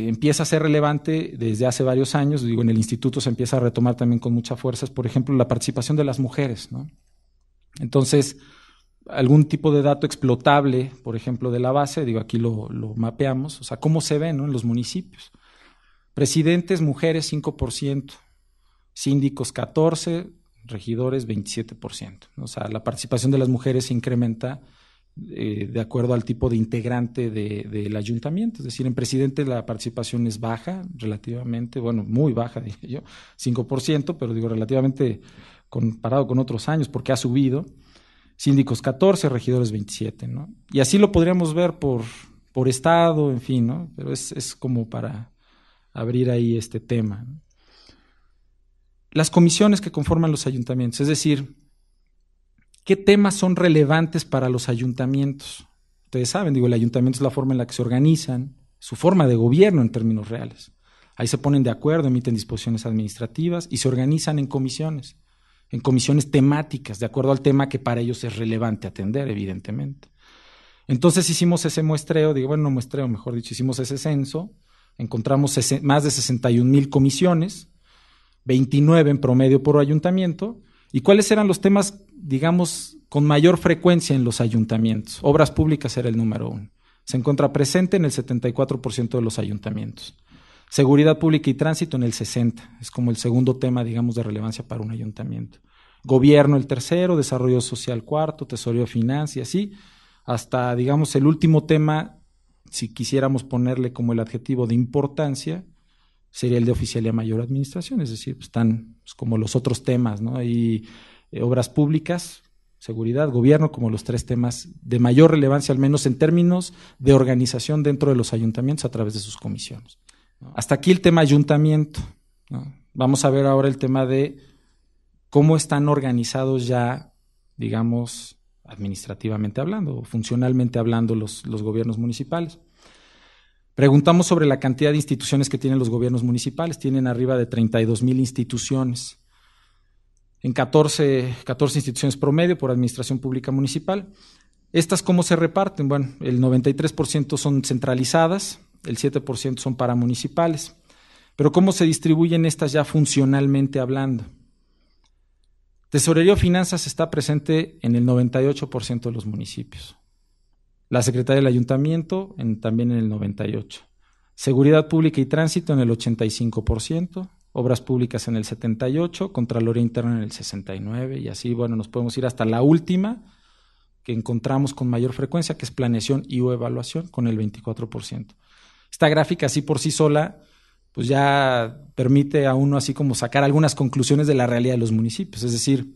S1: empieza a ser relevante desde hace varios años, digo, en el instituto se empieza a retomar también con mucha fuerza, es, por ejemplo, la participación de las mujeres, ¿no? Entonces, algún tipo de dato explotable, por ejemplo, de la base, digo, aquí lo mapeamos, o sea, cómo se ve, ¿no?, en los municipios. Presidentes, mujeres, 5%, síndicos, 14%, regidores, 27%, ¿no? O sea, la participación de las mujeres se incrementa de acuerdo al tipo de integrante del ayuntamiento. Es decir, en presidente la participación es baja, relativamente, bueno, muy baja, diría yo, 5%, pero digo relativamente comparado con otros años, porque ha subido. Síndicos 14, regidores 27, ¿no? Y así lo podríamos ver por estado, en fin, ¿no? Pero es como para abrir ahí este tema, ¿no? Las comisiones que conforman los ayuntamientos, es decir, ¿qué temas son relevantes para los ayuntamientos? Ustedes saben, digo, el ayuntamiento es la forma en la que se organizan, su forma de gobierno en términos reales. Ahí se ponen de acuerdo, emiten disposiciones administrativas y se organizan en comisiones temáticas, de acuerdo al tema que para ellos es relevante atender, evidentemente. Entonces hicimos ese muestreo, mejor dicho, hicimos ese censo, encontramos más de 61,000 comisiones, 29 en promedio por ayuntamiento. ¿Y cuáles eran los temas, digamos, con mayor frecuencia en los ayuntamientos? Obras públicas era el número 1. Se encuentra presente en el 74% de los ayuntamientos. Seguridad pública y tránsito en el 60%. Es como el segundo tema, digamos, de relevancia para un ayuntamiento. Gobierno el tercero, desarrollo social cuarto, tesorería, finanzas y así, hasta, digamos, el último tema, si quisiéramos ponerle como el adjetivo de importancia, sería el de oficialía mayor administración, es decir, están pues, como los otros temas, ¿no? Y obras públicas, seguridad, gobierno, como los 3 temas de mayor relevancia, al menos en términos de organización dentro de los ayuntamientos a través de sus comisiones, ¿no? Hasta aquí el tema ayuntamiento, ¿no? Vamos a ver ahora el tema de cómo están organizados ya, digamos, administrativamente hablando, o funcionalmente hablando los gobiernos municipales. Preguntamos sobre la cantidad de instituciones que tienen los gobiernos municipales. Tienen arriba de 32,000 instituciones. En 14 instituciones promedio por administración pública municipal. ¿Estas cómo se reparten? Bueno, el 93% son centralizadas, el 7% son paramunicipales. Pero ¿cómo se distribuyen estas ya funcionalmente hablando? Tesorería o finanzas está presente en el 98% de los municipios. La Secretaría del Ayuntamiento también en el 98%. Seguridad Pública y Tránsito en el 85%. Obras Públicas en el 78%. Contraloría Interna en el 69%. Y así, bueno, nos podemos ir hasta la última que encontramos con mayor frecuencia, que es planeación y o evaluación, con el 24%. Esta gráfica así por sí sola, pues ya permite a uno así como sacar algunas conclusiones de la realidad de los municipios. Es decir,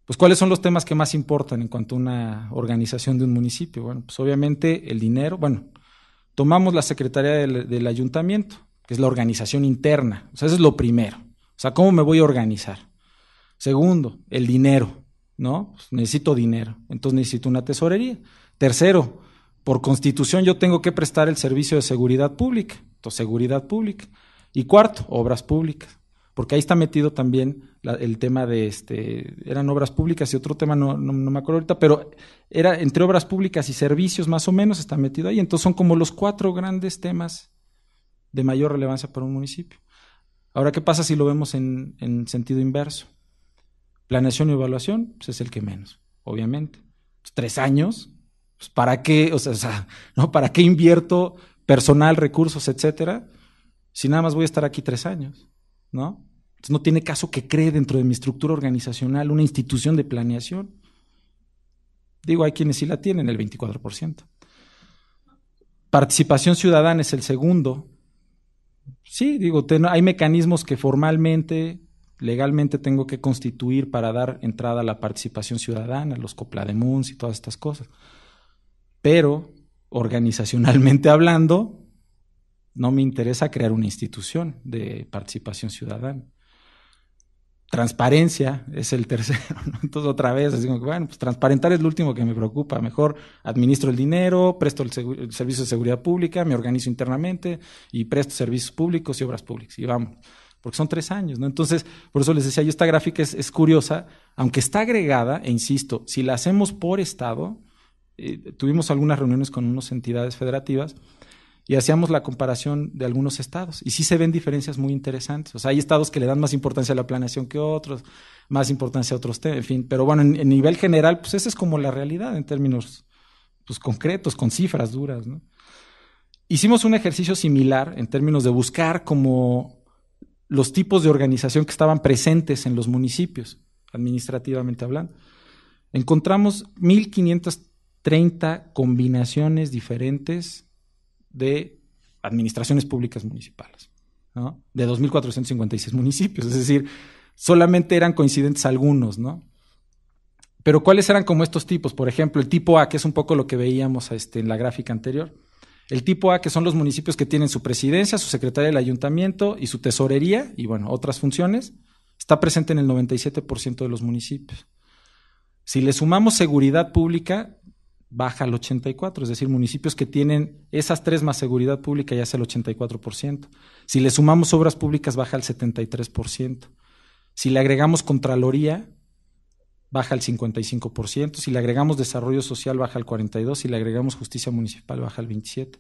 S1: pues ¿cuáles son los temas que más importan en cuanto a una organización de un municipio? Bueno, pues obviamente el dinero. Bueno, tomamos la Secretaría del Ayuntamiento, que es la organización interna. O sea, eso es lo primero. O sea, ¿cómo me voy a organizar? Segundo, el dinero, ¿no? Pues necesito dinero, entonces necesito una tesorería. Tercero, por constitución yo tengo que prestar el servicio de seguridad pública, entonces seguridad pública. Y cuarto, obras públicas, porque ahí está metido también el tema de eran obras públicas y otro tema no me acuerdo ahorita, pero era entre obras públicas y servicios más o menos está metido ahí. Entonces son como los 4 grandes temas de mayor relevancia para un municipio. Ahora, ¿qué pasa si lo vemos en sentido inverso? Planeación y evaluación, pues es el que menos, obviamente. 3 años, pues ¿para qué? O sea, ¿no? ¿Para qué invierto personal, recursos, etcétera? Si nada más voy a estar aquí 3 años, ¿no? Entonces no tiene caso que cree dentro de mi estructura organizacional una institución de planeación. Digo, hay quienes sí la tienen, el 24%. Participación ciudadana es el segundo. Sí, digo, hay mecanismos que formalmente, legalmente tengo que constituir para dar entrada a la participación ciudadana, los Coplademuns y todas estas cosas. Pero, organizacionalmente hablando, no me interesa crear una institución de participación ciudadana. Transparencia es el tercero, ¿no? Entonces otra vez, así como que, bueno, pues transparentar es lo último que me preocupa. Mejor administro el dinero, presto el servicio de seguridad pública, me organizo internamente y presto servicios públicos y obras públicas. Y vamos, porque son 3 años, ¿no? Entonces, por eso les decía yo, esta gráfica es curiosa, aunque está agregada, e insisto, si la hacemos por estado, tuvimos algunas reuniones con unas entidades federativas, y hacíamos la comparación de algunos estados. Y sí se ven diferencias muy interesantes. O sea, hay estados que le dan más importancia a la planeación que otros, más importancia a otros temas, en fin. Pero bueno, en nivel general, pues esa es como la realidad en términos pues, concretos, con cifras duras, ¿no? Hicimos un ejercicio similar en términos de buscar como los tipos de organización que estaban presentes en los municipios, administrativamente hablando. Encontramos 1,530 combinaciones diferentes de administraciones públicas municipales, ¿no? De 2,456 municipios, es decir, solamente eran coincidentes algunos, ¿no? Pero ¿cuáles eran como estos tipos? Por ejemplo, el tipo A, que es un poco lo que veíamos en la gráfica anterior. El tipo A, que son los municipios que tienen su presidencia, su secretaría del ayuntamiento y su tesorería, y bueno, otras funciones, está presente en el 97% de los municipios. Si le sumamos seguridad pública, baja al 84%, es decir, municipios que tienen esas 3 más seguridad pública ya es el 84%. Si le sumamos obras públicas, baja al 73%. Si le agregamos Contraloría, baja al 55%. Si le agregamos Desarrollo Social, baja al 42%. Si le agregamos Justicia Municipal, baja al 27%.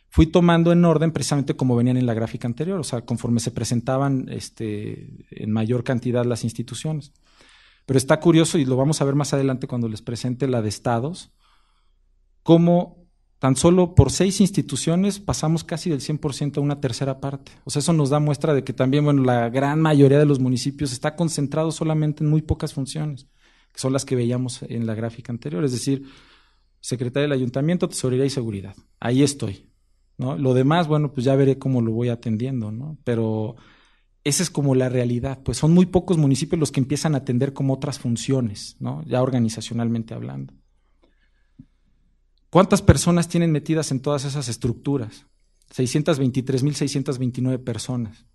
S1: Fui tomando en orden precisamente como venían en la gráfica anterior, o sea, conforme se presentaban en mayor cantidad las instituciones. Pero está curioso, y lo vamos a ver más adelante cuando les presente la de estados, cómo tan solo por 6 instituciones pasamos casi del 100% a una tercera parte. O sea, eso nos da muestra de que también, bueno, la gran mayoría de los municipios está concentrado solamente en muy pocas funciones, que son las que veíamos en la gráfica anterior, es decir, Secretaría del Ayuntamiento, Tesorería y Seguridad. Ahí estoy, ¿no? Lo demás, bueno, pues ya veré cómo lo voy atendiendo, ¿no? Pero esa es como la realidad, pues son muy pocos municipios los que empiezan a atender como otras funciones, ¿no? Ya organizacionalmente hablando. ¿Cuántas personas tienen metidas en todas esas estructuras? 623,629 personas.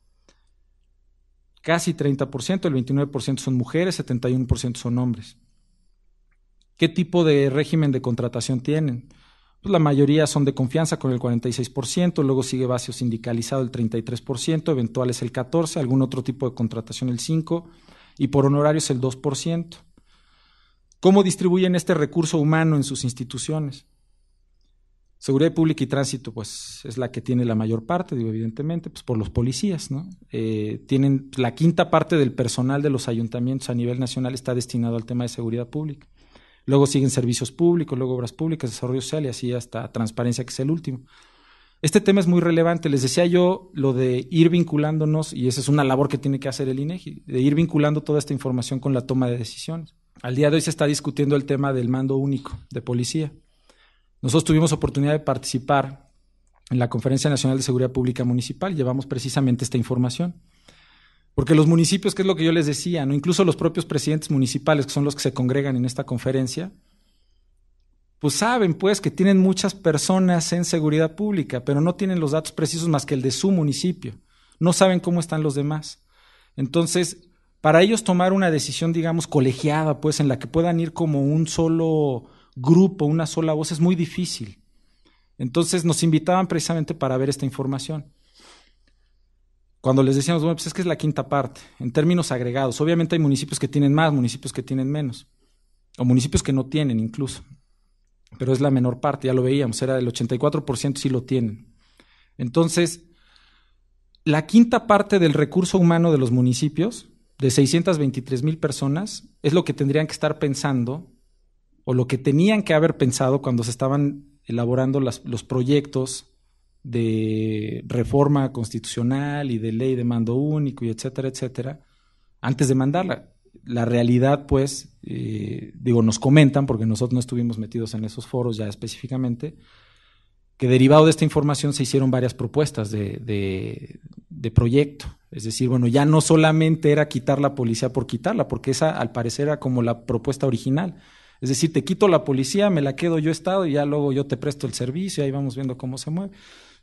S1: Casi 30%, el 29% son mujeres, 71% son hombres. ¿Qué tipo de régimen de contratación tienen? Pues la mayoría son de confianza con el 46%, luego sigue base o sindicalizado el 33%, eventuales el 14%, algún otro tipo de contratación el 5% y por honorarios el 2%. ¿Cómo distribuyen este recurso humano en sus instituciones? Seguridad Pública y Tránsito, pues es la que tiene la mayor parte, digo, evidentemente, pues por los policías, ¿no? Tienen la 5ª parte del personal de los ayuntamientos a nivel nacional está destinado al tema de seguridad pública. Luego siguen servicios públicos, luego obras públicas, desarrollo social y así hasta transparencia, que es el último. Este tema es muy relevante. Les decía yo lo de ir vinculándonos, y esa es una labor que tiene que hacer el INEGI, de ir vinculando toda esta información con la toma de decisiones. Al día de hoy se está discutiendo el tema del mando único de policía. Nosotros tuvimos oportunidad de participar en la Conferencia Nacional de Seguridad Pública Municipal y llevamos precisamente esta información. Porque los municipios, que es lo que yo les decía, ¿no? Incluso los propios presidentes municipales, que son los que se congregan en esta conferencia, pues saben pues que tienen muchas personas en seguridad pública, pero no tienen los datos precisos más que el de su municipio. No saben cómo están los demás. Entonces, para ellos tomar una decisión, digamos, colegiada, pues en la que puedan ir como un solo grupo, una sola voz, es muy difícil. Entonces nos invitaban precisamente para ver esta información. Cuando les decíamos, bueno, pues es que es la 5ª parte, en términos agregados. Obviamente hay municipios que tienen más, municipios que tienen menos, o municipios que no tienen incluso, pero es la menor parte, ya lo veíamos, era el 84% sí lo tienen. Entonces, la 5ª parte del recurso humano de los municipios de 623,000 personas es lo que tendrían que estar pensando o lo que tenían que haber pensado cuando se estaban elaborando los proyectos de reforma constitucional y de ley de mando único y etcétera, etcétera, antes de mandarla. La realidad, pues, nos comentan, porque nosotros no estuvimos metidos en esos foros ya específicamente, que derivado de esta información se hicieron varias propuestas de proyecto. Es decir, bueno, ya no solamente era quitar la policía por quitarla, porque esa al parecer era como la propuesta original. Es decir, te quito la policía, me la quedo yo Estado y ya luego yo te presto el servicio y ahí vamos viendo cómo se mueve.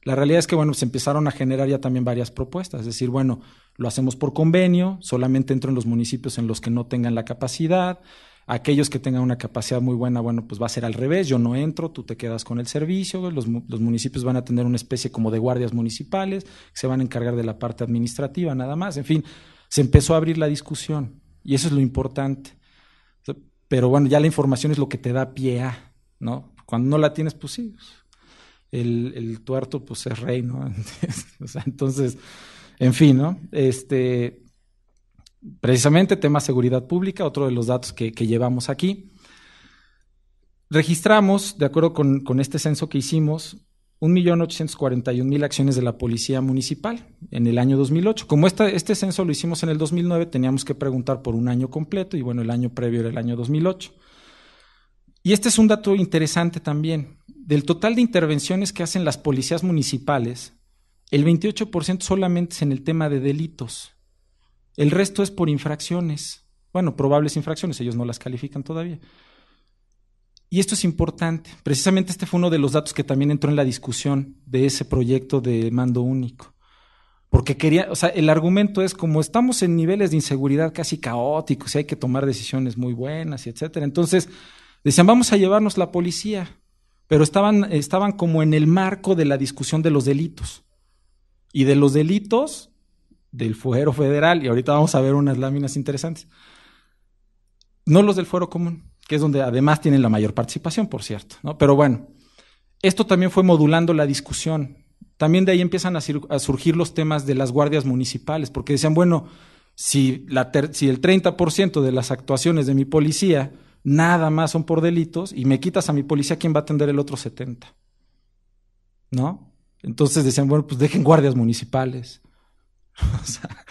S1: La realidad es que, bueno, se empezaron a generar ya también varias propuestas. Es decir, bueno, lo hacemos por convenio, solamente entro en los municipios en los que no tengan la capacidad. Aquellos que tengan una capacidad muy buena, bueno, pues va a ser al revés, yo no entro, tú te quedas con el servicio, los municipios van a tener una especie como de guardias municipales, que se van a encargar de la parte administrativa nada más. En fin, se empezó a abrir la discusión y eso es lo importante. Pero bueno, ya la información es lo que te da pie a, ¿no? Cuando no la tienes, pues sí, el tuerto pues es rey, ¿no? O sea, entonces, en fin, ¿no? Precisamente tema seguridad pública, otro de los datos que llevamos aquí. Registramos, de acuerdo con este censo que hicimos, 1,841,000 acciones de la policía municipal en el año 2008. Como este censo lo hicimos en el 2009, teníamos que preguntar por un año completo y bueno, el año previo era el año 2008. Y este es un dato interesante también. Del total de intervenciones que hacen las policías municipales, el 28% solamente es en el tema de delitos. El resto es por infracciones. Bueno, probables infracciones, ellos no las califican todavía. Y esto es importante. Precisamente este fue uno de los datos que también entró en la discusión de ese proyecto de mando único. Porque el argumento es como estamos en niveles de inseguridad casi caóticos y hay que tomar decisiones muy buenas y etcétera. Entonces, decían, vamos a llevarnos la policía, pero estaban como en el marco de la discusión de los delitos. Y de los delitos del fuero federal, y ahorita vamos a ver unas láminas interesantes, no los del fuero común, que es donde además tienen la mayor participación, por cierto, ¿no? Pero bueno, esto también fue modulando la discusión. También de ahí empiezan a surgir los temas de las guardias municipales, porque decían, bueno, si el 30% de las actuaciones de mi policía nada más son por delitos y me quitas a mi policía, ¿quién va a atender el otro 70%? ¿No? Entonces decían, bueno, pues dejen guardias municipales. O sea,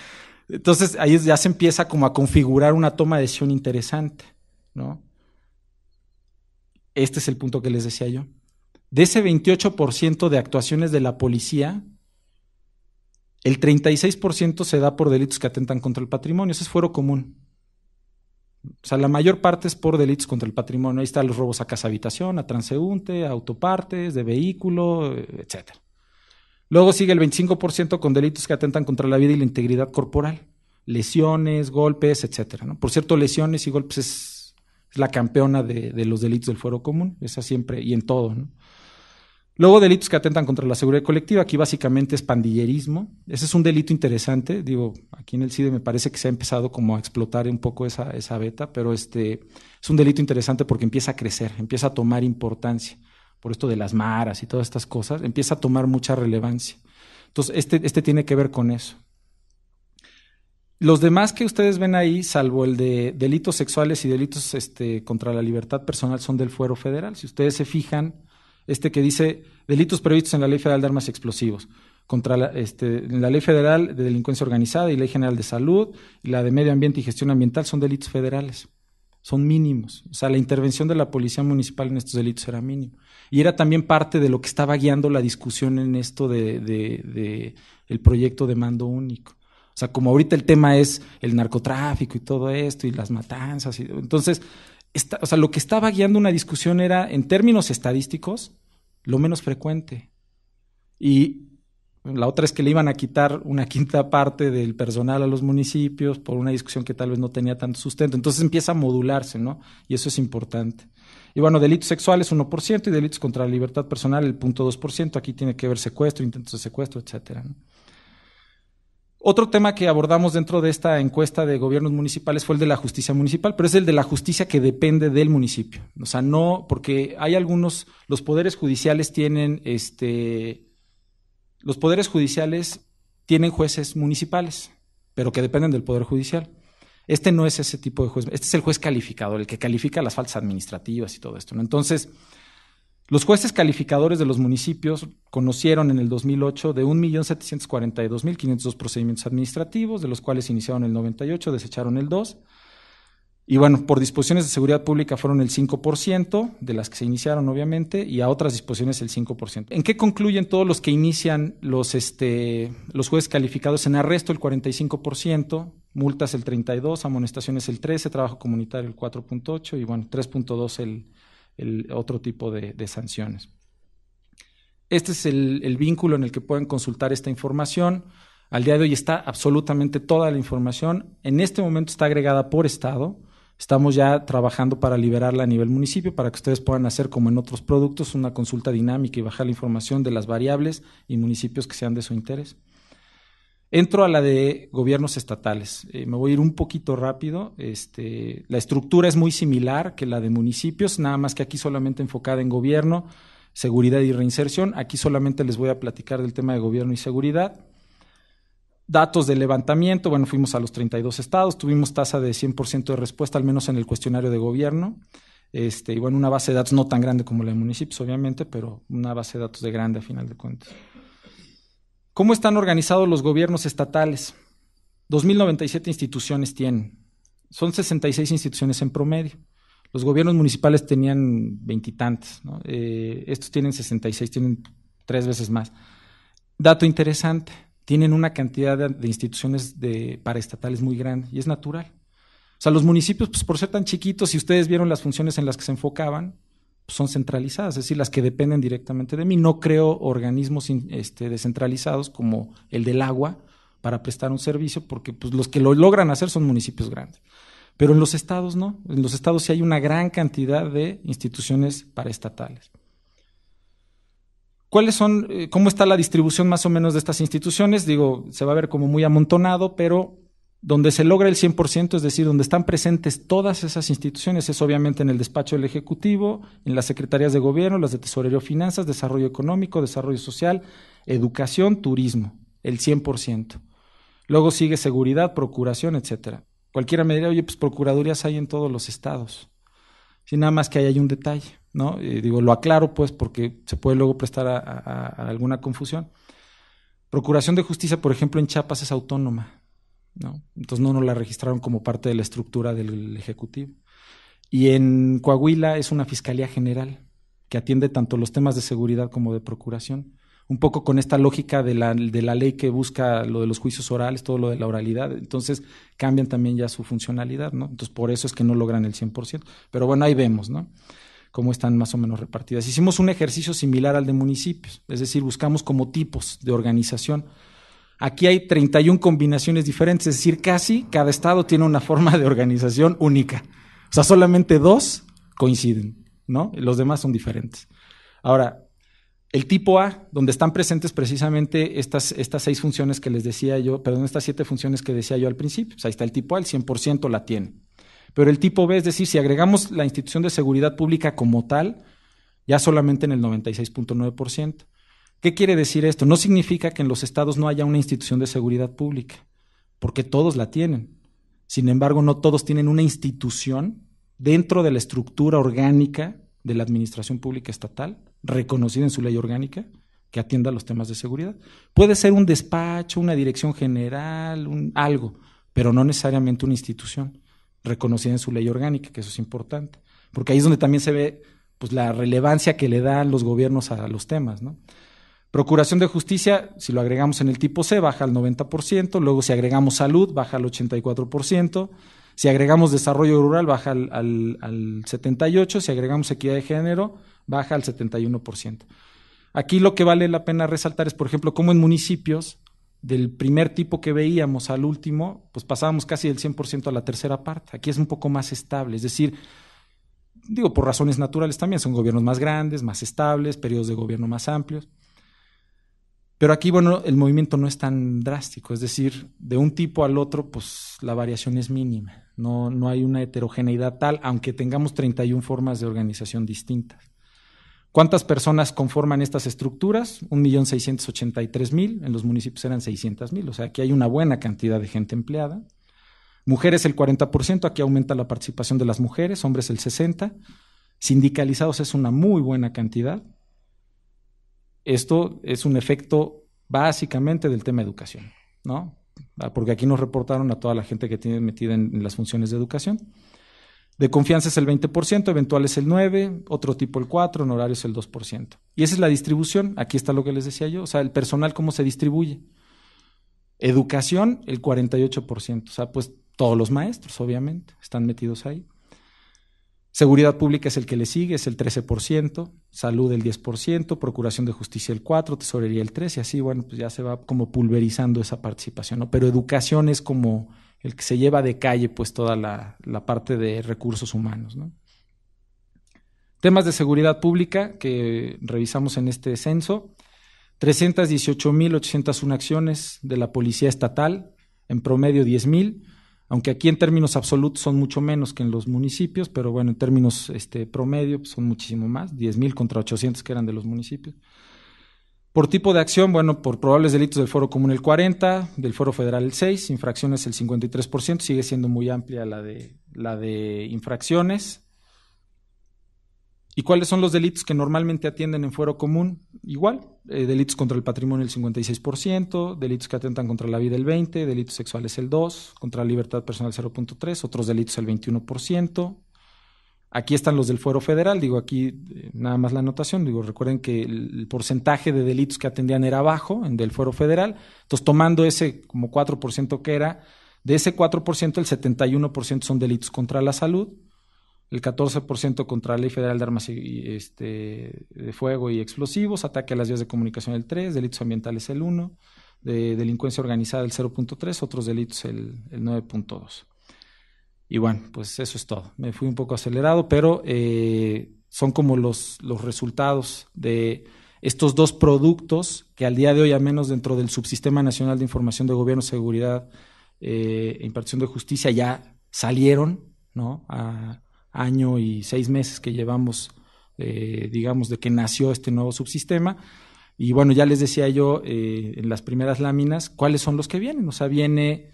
S1: entonces ahí ya se empieza como a configurar una toma de decisión interesante, ¿no? Este es el punto que les decía yo. De ese 28% de actuaciones de la policía, el 36% se da por delitos que atentan contra el patrimonio. Ese es fuero común. O sea, la mayor parte es por delitos contra el patrimonio. Ahí están los robos a casa habitación, a transeúnte, a autopartes, de vehículo, etcétera. Luego sigue el 25% con delitos que atentan contra la vida y la integridad corporal. Lesiones, golpes, etcétera, ¿no? Por cierto, lesiones y golpes es la campeona de los delitos del fuero común. Esa siempre y en todo, ¿no? Luego delitos que atentan contra la seguridad colectiva. Aquí básicamente es pandillerismo. Ese es un delito interesante. Digo, aquí en el CIDE me parece que se ha empezado como a explotar un poco esa beta, pero es un delito interesante porque empieza a crecer, empieza a tomar importancia. Por esto de las maras y todas estas cosas, empieza a tomar mucha relevancia. Entonces, este tiene que ver con eso. Los demás que ustedes ven ahí, salvo el de delitos sexuales y delitos contra la libertad personal, son del fuero federal. Si ustedes se fijan, que dice delitos previstos en la Ley Federal de Armas y Explosivos, en la Ley Federal de Delincuencia Organizada y Ley General de Salud, y la de Medio Ambiente y Gestión Ambiental son delitos federales. Son mínimos. O sea, la intervención de la policía municipal en estos delitos era mínimo. Y era también parte de lo que estaba guiando la discusión en esto de el proyecto de mando único. O sea, como ahorita el tema es el narcotráfico y todo esto y las matanzas. Entonces, lo que estaba guiando una discusión era, en términos estadísticos, lo menos frecuente. Y la otra es que le iban a quitar una quinta parte del personal a los municipios por una discusión que tal vez no tenía tanto sustento. Entonces empieza a modularse, ¿no? Y eso es importante. Y bueno, delitos sexuales 1% y delitos contra la libertad personal el 0.2%. Aquí tiene que ver secuestro, intentos de secuestro, etcétera, ¿no? Otro tema que abordamos dentro de esta encuesta de gobiernos municipales fue el de la justicia municipal, pero es el de la justicia que depende del municipio. O sea, no, porque hay los poderes judiciales tienen Los poderes judiciales tienen jueces municipales, pero que dependen del Poder Judicial. Este no es ese tipo de juez, este es el juez calificador, el que califica las faltas administrativas y todo esto, ¿no? Entonces, los jueces calificadores de los municipios conocieron en el 2008 de 1.742.502 procedimientos administrativos, de los cuales iniciaron el 98, desecharon el 2. Y bueno, por disposiciones de seguridad pública fueron el 5% de las que se iniciaron, obviamente, y a otras disposiciones el 5%. ¿En qué concluyen todos los que inician los jueces calificados? En arresto el 45%, multas el 32%, amonestaciones el 13%, trabajo comunitario el 4.8% y bueno, 3.2% el otro tipo de sanciones. Este es el vínculo en el que pueden consultar esta información. Al día de hoy está absolutamente toda la información. En este momento está agregada por estado. Estamos ya trabajando para liberarla a nivel municipio para que ustedes puedan hacer, como en otros productos, una consulta dinámica y bajar la información de las variables y municipios que sean de su interés. Entro a la de gobiernos estatales. Me voy a ir un poquito rápido. La estructura es muy similar que la de municipios, nada más que aquí solamente enfocada en gobierno, seguridad y reinserción. Aquí solamente les voy a platicar del tema de gobierno y seguridad. Datos de levantamiento, bueno, fuimos a los 32 estados, tuvimos tasa de 100% de respuesta, al menos en el cuestionario de gobierno. Y bueno, una base de datos no tan grande como la de municipios, obviamente, pero una base de datos de grande a final de cuentas. ¿Cómo están organizados los gobiernos estatales? 2.097 instituciones tienen. Son 66 instituciones en promedio. Los gobiernos municipales tenían veintitantos, ¿no? Estos tienen 66, tienen 3 veces más. Dato interesante, tienen una cantidad de instituciones paraestatales muy grande y es natural. O sea, los municipios, pues por ser tan chiquitos, si ustedes vieron las funciones en las que se enfocaban, pues son centralizadas, es decir, las que dependen directamente de mí. No creo organismos descentralizados como el del agua para prestar un servicio, porque pues, los que lo logran hacer son municipios grandes. Pero en los estados no, en los estados sí hay una gran cantidad de instituciones paraestatales. ¿Cuáles son, cómo está la distribución más o menos de estas instituciones? Digo, se va a ver como muy amontonado, pero donde se logra el 100%, es decir, donde están presentes todas esas instituciones, es obviamente en el despacho del Ejecutivo, en las secretarías de gobierno, las de Tesorería o Finanzas, Desarrollo Económico, Desarrollo Social, Educación, Turismo, el 100%. Luego sigue Seguridad, Procuración, etcétera. Cualquiera me dirá, oye, pues procuradurías hay en todos los estados. Sí, nada más que ahí hay un detalle, ¿no? Lo aclaro pues porque se puede luego prestar a alguna confusión. Procuración de Justicia, por ejemplo, en Chiapas es autónoma, ¿no? Entonces no nos la registraron como parte de la estructura del Ejecutivo. Y en Coahuila es una Fiscalía General que atiende tanto los temas de seguridad como de procuración. Un poco con esta lógica de la ley que busca lo de los juicios orales, todo lo de la oralidad. Entonces cambian también ya su funcionalidad, ¿no? Entonces por eso es que no logran el 100%. Pero bueno, ahí vemos, ¿no? Cómo están más o menos repartidas. Hicimos un ejercicio similar al de municipios, es decir, buscamos como tipos de organización. Aquí hay 31 combinaciones diferentes, es decir, casi cada estado tiene una forma de organización única. O sea, solamente 2 coinciden, ¿no? Los demás son diferentes. Ahora, el tipo A, donde están presentes precisamente estas 6 funciones que les decía yo, perdón, estas 7 funciones que decía yo al principio. O sea, ahí está el tipo A, el 100% la tiene. Pero el tipo B, es decir, si agregamos la institución de seguridad pública como tal, ya solamente en el 96.9%. ¿Qué quiere decir esto? No significa que en los estados no haya una institución de seguridad pública, porque todos la tienen. Sin embargo, no todos tienen una institución dentro de la estructura orgánica de la administración pública estatal, reconocida en su ley orgánica, que atienda los temas de seguridad. Puede ser un despacho, una dirección general, algo, pero no necesariamente una institución reconocida en su ley orgánica, que eso es importante, porque ahí es donde también se ve pues, la relevancia que le dan los gobiernos a los temas, ¿no? Procuración de Justicia, si lo agregamos en el tipo C, baja al 90%, luego si agregamos salud, baja al 84%, si agregamos desarrollo rural, baja al 78%, si agregamos equidad de género, baja al 71%. Aquí lo que vale la pena resaltar es, por ejemplo, cómo en municipios, del primer tipo que veíamos al último, pues pasábamos casi del 100% a la tercera parte. Aquí es un poco más estable, es decir, digo, por razones naturales también, son gobiernos más grandes, más estables, periodos de gobierno más amplios. Pero aquí, bueno, el movimiento no es tan drástico, es decir, de un tipo al otro, pues la variación es mínima. No hay una heterogeneidad tal, aunque tengamos 31 formas de organización distintas. ¿Cuántas personas conforman estas estructuras? 1.683.000, en los municipios eran 600.000, o sea, aquí hay una buena cantidad de gente empleada. Mujeres el 40%, aquí aumenta la participación de las mujeres, hombres el 60%. Sindicalizados es una muy buena cantidad. Esto es un efecto básicamente del tema educación, ¿no? Porque aquí nos reportaron a toda la gente que tiene metida en las funciones de educación. De confianza es el 20%, eventual es el 9%, otro tipo el 4%, honorario es el 2%. Y esa es la distribución. Aquí está lo que les decía yo, o sea, el personal cómo se distribuye. Educación, el 48%, o sea, pues todos los maestros, obviamente, están metidos ahí. Seguridad pública es el que le sigue, es el 13%, salud el 10%, procuración de justicia el 4%, tesorería el 3%, y así, bueno, pues ya se va como pulverizando esa participación, ¿no? Pero educación es como el que se lleva de calle pues toda la parte de recursos humanos, ¿no? Temas de seguridad pública que revisamos en este censo: 318,801 acciones de la Policía Estatal, en promedio 10,000, aunque aquí en términos absolutos son mucho menos que en los municipios, pero bueno, en términos promedio pues son muchísimo más, 10,000 contra 800 que eran de los municipios. Por tipo de acción, bueno, por probables delitos del Foro Común el 40%, del Foro Federal el 6%, infracciones el 53%, sigue siendo muy amplia la de infracciones. ¿Y cuáles son los delitos que normalmente atienden en Fuero Común? Igual, delitos contra el patrimonio el 56%, delitos que atentan contra la vida el 20%, delitos sexuales el 2%, contra la libertad personal 0.3%, otros delitos el 21%. Aquí están los del Fuero Federal, digo aquí nada más la anotación, digo recuerden que el porcentaje de delitos que atendían era bajo en del Fuero Federal, entonces tomando ese como 4% que era, de ese 4% el 71% son delitos contra la salud, el 14% contra la Ley Federal de Armas de Fuego y Explosivos, ataque a las vías de comunicación el 3%, delitos ambientales el 1%, de delincuencia organizada el 0.3%, otros delitos el 9.2%. Y bueno, pues eso es todo. Me fui un poco acelerado, pero son como los resultados de estos dos productos que al día de hoy, al menos dentro del Subsistema Nacional de Información de Gobierno, Seguridad e Impartición de Justicia, ya salieron, ¿no? A año y 6 meses que llevamos, digamos, de que nació este nuevo subsistema. Y bueno, ya les decía yo en las primeras láminas cuáles son los que vienen. O sea, el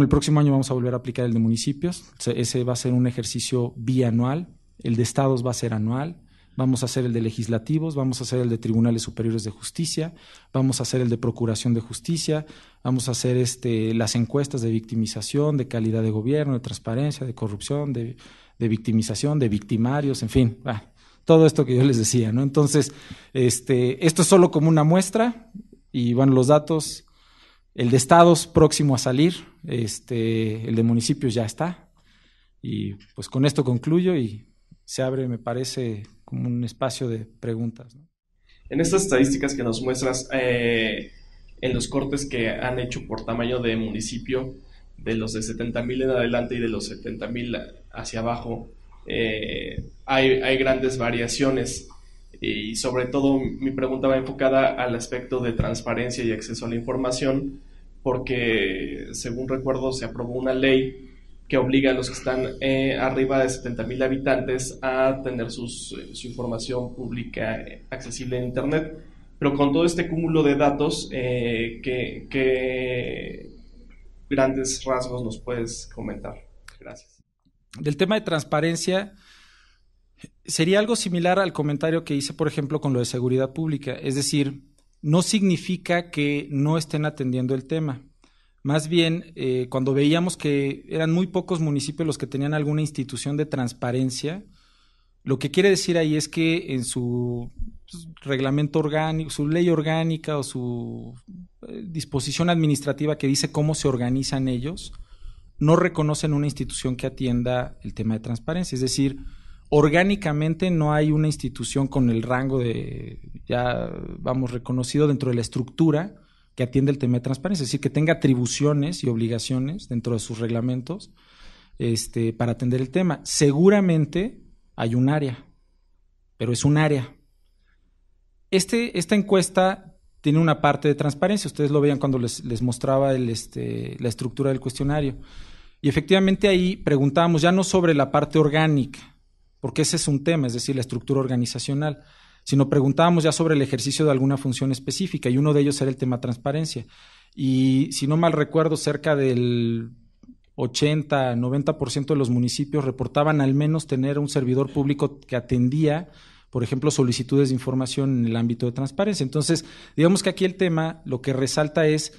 S1: próximo año vamos a volver a aplicar el de municipios. Ese va a ser un ejercicio bianual. El de estados va a ser anual. Vamos a hacer el de legislativos, vamos a hacer el de tribunales superiores de justicia, vamos a hacer el de procuración de justicia, vamos a hacer las encuestas de victimización, de calidad de gobierno, de transparencia, de corrupción, de victimización, de victimarios, en fin, todo esto que yo les decía, ¿no? Entonces, esto es solo como una muestra y bueno, los datos, el de estados próximo a salir, el de municipios ya está y pues con esto concluyo y se abre, me parece, como un espacio de preguntas, ¿no?
S2: En estas estadísticas que nos muestras, en los cortes que han hecho por tamaño de municipio, de los de 70,000 en adelante y de los 70,000 hacia abajo, hay grandes variaciones. Y sobre todo mi pregunta va enfocada al aspecto de transparencia y acceso a la información, porque según recuerdo se aprobó una ley que obliga a los que están arriba de 70,000 habitantes a tener su información pública accesible en Internet. Pero con todo este cúmulo de datos, ¿qué grandes rasgos nos puedes comentar? Gracias.
S1: Del tema de transparencia, sería algo similar al comentario que hice, por ejemplo, con lo de seguridad pública. Es decir, no significa que no estén atendiendo el tema. Más bien, cuando veíamos que eran muy pocos municipios los que tenían alguna institución de transparencia, lo que quiere decir ahí es que en su reglamento orgánico, su ley orgánica o su disposición administrativa que dice cómo se organizan ellos, no reconocen una institución que atienda el tema de transparencia. Es decir, orgánicamente no hay una institución con el rango reconocido dentro de la estructura que atiende el tema de transparencia, es decir, que tenga atribuciones y obligaciones dentro de sus reglamentos para atender el tema. Seguramente hay un área, pero es un área. Esta encuesta tiene una parte de transparencia, ustedes lo veían cuando les mostraba la estructura del cuestionario, y efectivamente ahí preguntábamos ya no sobre la parte orgánica, porque ese es un tema, es decir, la estructura organizacional, sino preguntábamos ya sobre el ejercicio de alguna función específica y uno de ellos era el tema transparencia. y si no mal recuerdo, cerca del 80-90% de los municipios reportaban al menos tener un servidor público que atendía, por ejemplo, solicitudes de información en el ámbito de transparencia. Entonces, digamos que aquí el tema lo que resalta es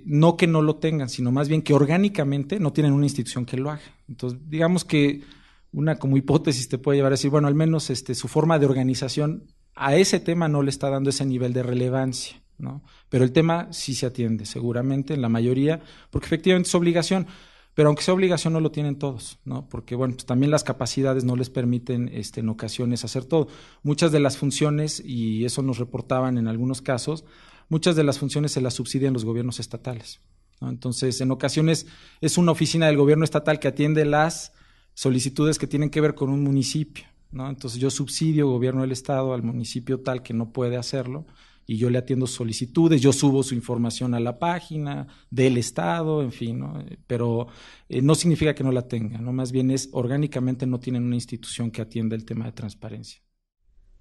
S1: no que no lo tengan, sino más bien que orgánicamente no tienen una institución que lo haga. Entonces, digamos que una como hipótesis te puede llevar a decir, bueno, al menos su forma de organización a ese tema no le está dando ese nivel de relevancia, ¿no? Pero el tema sí se atiende, seguramente, en la mayoría, porque efectivamente es obligación, pero aunque sea obligación no lo tienen todos, ¿no? Porque, bueno, pues también las capacidades no les permiten en ocasiones hacer todo. Muchas de las funciones, y eso nos reportaban en algunos casos, muchas de las funciones se las subsidian los gobiernos estatales, ¿no? Entonces, en ocasiones es una oficina del gobierno estatal que atiende las solicitudes que tienen que ver con un municipio, ¿no? Entonces, yo subsidio, gobierno del estado, al municipio tal que no puede hacerlo, y yo le atiendo solicitudes, yo subo su información a la página del estado, en fin, ¿no? Pero no significa que no la tengan, ¿no? Más bien es orgánicamente no tienen una institución que atienda el tema de transparencia.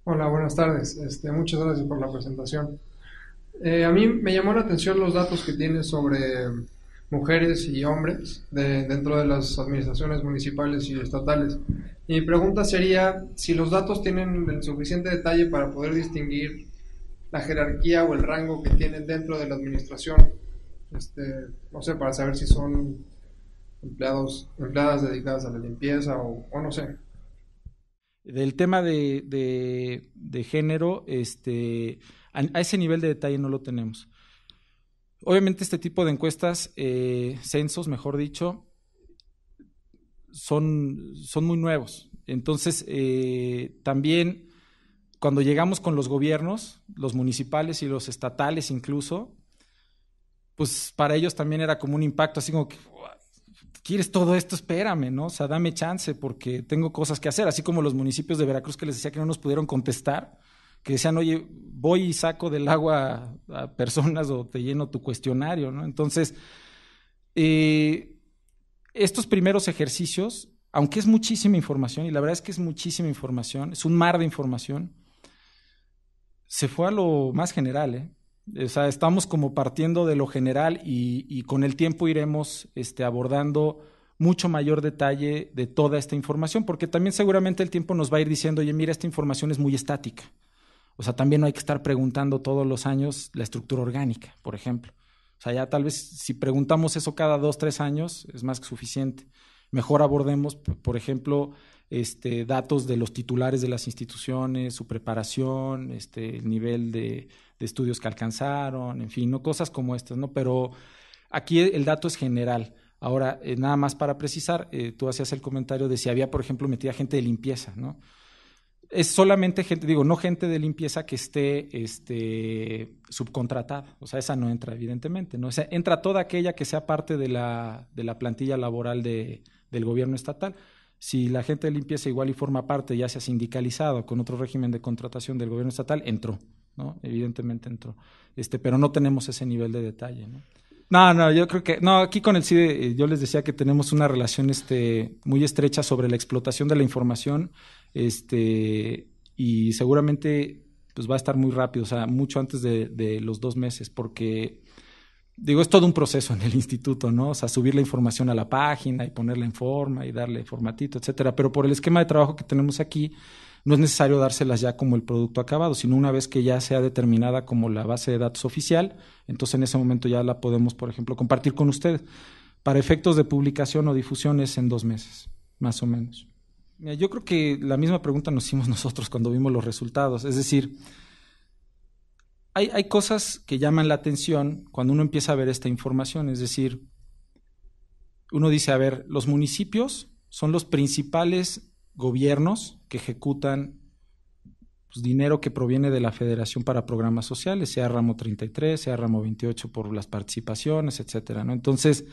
S3: Hola, buenas tardes. Muchas gracias por la presentación. A mí me llamó la atención los datos que tienes sobre mujeres y hombres dentro de las administraciones municipales y estatales. Y mi pregunta sería si los datos tienen el suficiente detalle para poder distinguir la jerarquía o el rango que tienen dentro de la administración. No sé, para saber si son empleadas dedicadas a la limpieza o no sé.
S1: Del tema de género, a ese nivel de detalle no lo tenemos. Obviamente este tipo de encuestas, censos, mejor dicho, son muy nuevos. Entonces, también cuando llegamos con los gobiernos, los municipales y los estatales incluso, pues para ellos también era como un impacto, así como que, ¿quieres todo esto? Espérame, ¿no? O sea, dame chance porque tengo cosas que hacer, así como los municipios de Veracruz que les decía que no nos pudieron contestar, que decían, oye, voy y saco del agua a personas o te lleno tu cuestionario, ¿no? Entonces, estos primeros ejercicios, aunque es muchísima información, y la verdad es que es muchísima información, es un mar de información, se fue a lo más general, ¿eh? O sea, estamos como partiendo de lo general y con el tiempo iremos abordando mucho mayor detalle de toda esta información, porque también seguramente el tiempo nos va a ir diciendo, oye, mira, esta información es muy estática. O sea, también no hay que estar preguntando todos los años la estructura orgánica, por ejemplo. O sea, ya tal vez si preguntamos eso cada 2-3 años es más que suficiente. Mejor abordemos, por ejemplo, datos de los titulares de las instituciones, su preparación, el nivel de estudios que alcanzaron, en fin, no cosas como estas, ¿no? Pero aquí el dato es general. Ahora, nada más para precisar, tú hacías el comentario de si había, por ejemplo, metida gente de limpieza, ¿no? Es solamente gente, digo, no gente de limpieza que esté subcontratada, o sea, esa no entra, evidentemente, ¿no? O sea, entra toda aquella que sea parte de la plantilla laboral del gobierno estatal. Si la gente de limpieza igual y forma parte, ya sea sindicalizado con otro régimen de contratación del gobierno estatal, entró, ¿no? Evidentemente entró. Pero no tenemos ese nivel de detalle, ¿no? No, yo creo que, no, aquí con el CIDE yo les decía que tenemos una relación muy estrecha sobre la explotación de la información, y seguramente pues va a estar muy rápido, o sea, mucho antes de los 2 meses, porque digo, es todo un proceso en el instituto, ¿no? O sea, subir la información a la página y ponerla en forma y darle formatito, etcétera. Pero por el esquema de trabajo que tenemos aquí, no es necesario dárselas ya como el producto acabado, sino una vez que ya sea determinada como la base de datos oficial, entonces en ese momento ya la podemos, por ejemplo, compartir con ustedes. Para efectos de publicación o difusión es en 2 meses, más o menos. Mira, yo creo que la misma pregunta nos hicimos nosotros cuando vimos los resultados, es decir, hay cosas que llaman la atención cuando uno empieza a ver esta información, es decir, uno dice, a ver, los municipios son los principales gobiernos que ejecutan pues, dinero que proviene de la Federación para programas sociales, sea ramo 33, sea ramo 28 por las participaciones, etcétera, ¿no? Entonces,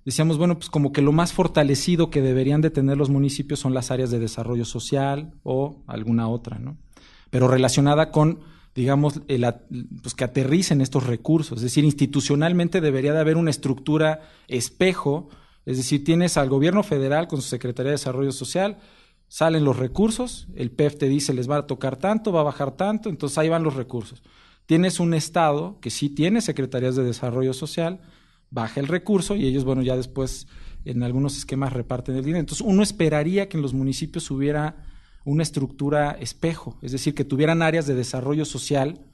S1: decíamos, bueno, pues como que lo más fortalecido que deberían de tener los municipios son las áreas de desarrollo social o alguna otra, ¿no? Pero relacionada con, digamos, pues que aterricen estos recursos, es decir, institucionalmente debería de haber una estructura espejo, es decir, tienes al gobierno federal con su Secretaría de Desarrollo Social, salen los recursos, el PEF te dice les va a tocar tanto, va a bajar tanto, entonces ahí van los recursos. tienes un estado que sí tiene secretarías de desarrollo social, baja el recurso y ellos, bueno, ya después en algunos esquemas reparten el dinero. Entonces uno esperaría que en los municipios hubiera una estructura espejo, es decir, que tuvieran áreas de desarrollo social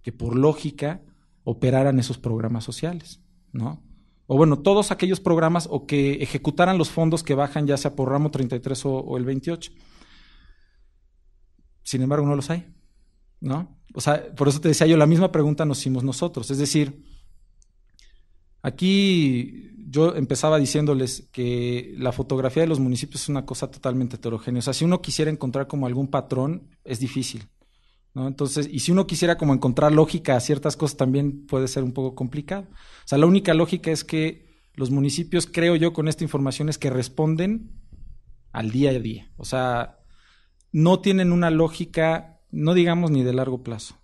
S1: que por lógica operaran esos programas sociales, ¿no? O bueno, todos aquellos programas o que ejecutaran los fondos que bajan ya sea por ramo 33 o el 28. Sin embargo, no los hay, ¿no? O sea, por eso te decía yo, la misma pregunta nos hicimos nosotros. Es decir, aquí yo empezaba diciéndoles que la fotografía de los municipios es una cosa totalmente heterogénea. O sea, si uno quisiera encontrar como algún patrón, es difícil, ¿no? Entonces, y si uno quisiera como encontrar lógica a ciertas cosas, también puede ser un poco complicado. O sea, la única lógica es que los municipios, creo yo, con esta información, es que responden al día a día. O sea, no tienen una lógica, no digamos ni de largo plazo,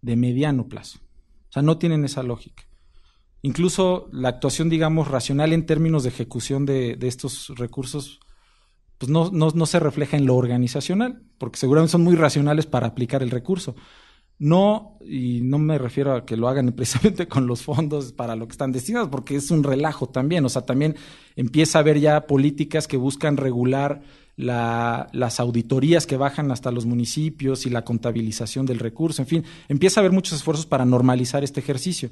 S1: de mediano plazo. O sea, no tienen esa lógica. Incluso la actuación, digamos, racional en términos de ejecución de estos recursos, pues no se refleja en lo organizacional, porque seguramente son muy racionales para aplicar el recurso. No, y no me refiero a que lo hagan precisamente con los fondos para lo que están destinados, porque es un relajo también. O sea, también empieza a haber ya políticas que buscan regular las auditorías que bajan hasta los municipios y la contabilización del recurso. En fin, empieza a haber muchos esfuerzos para normalizar este ejercicio.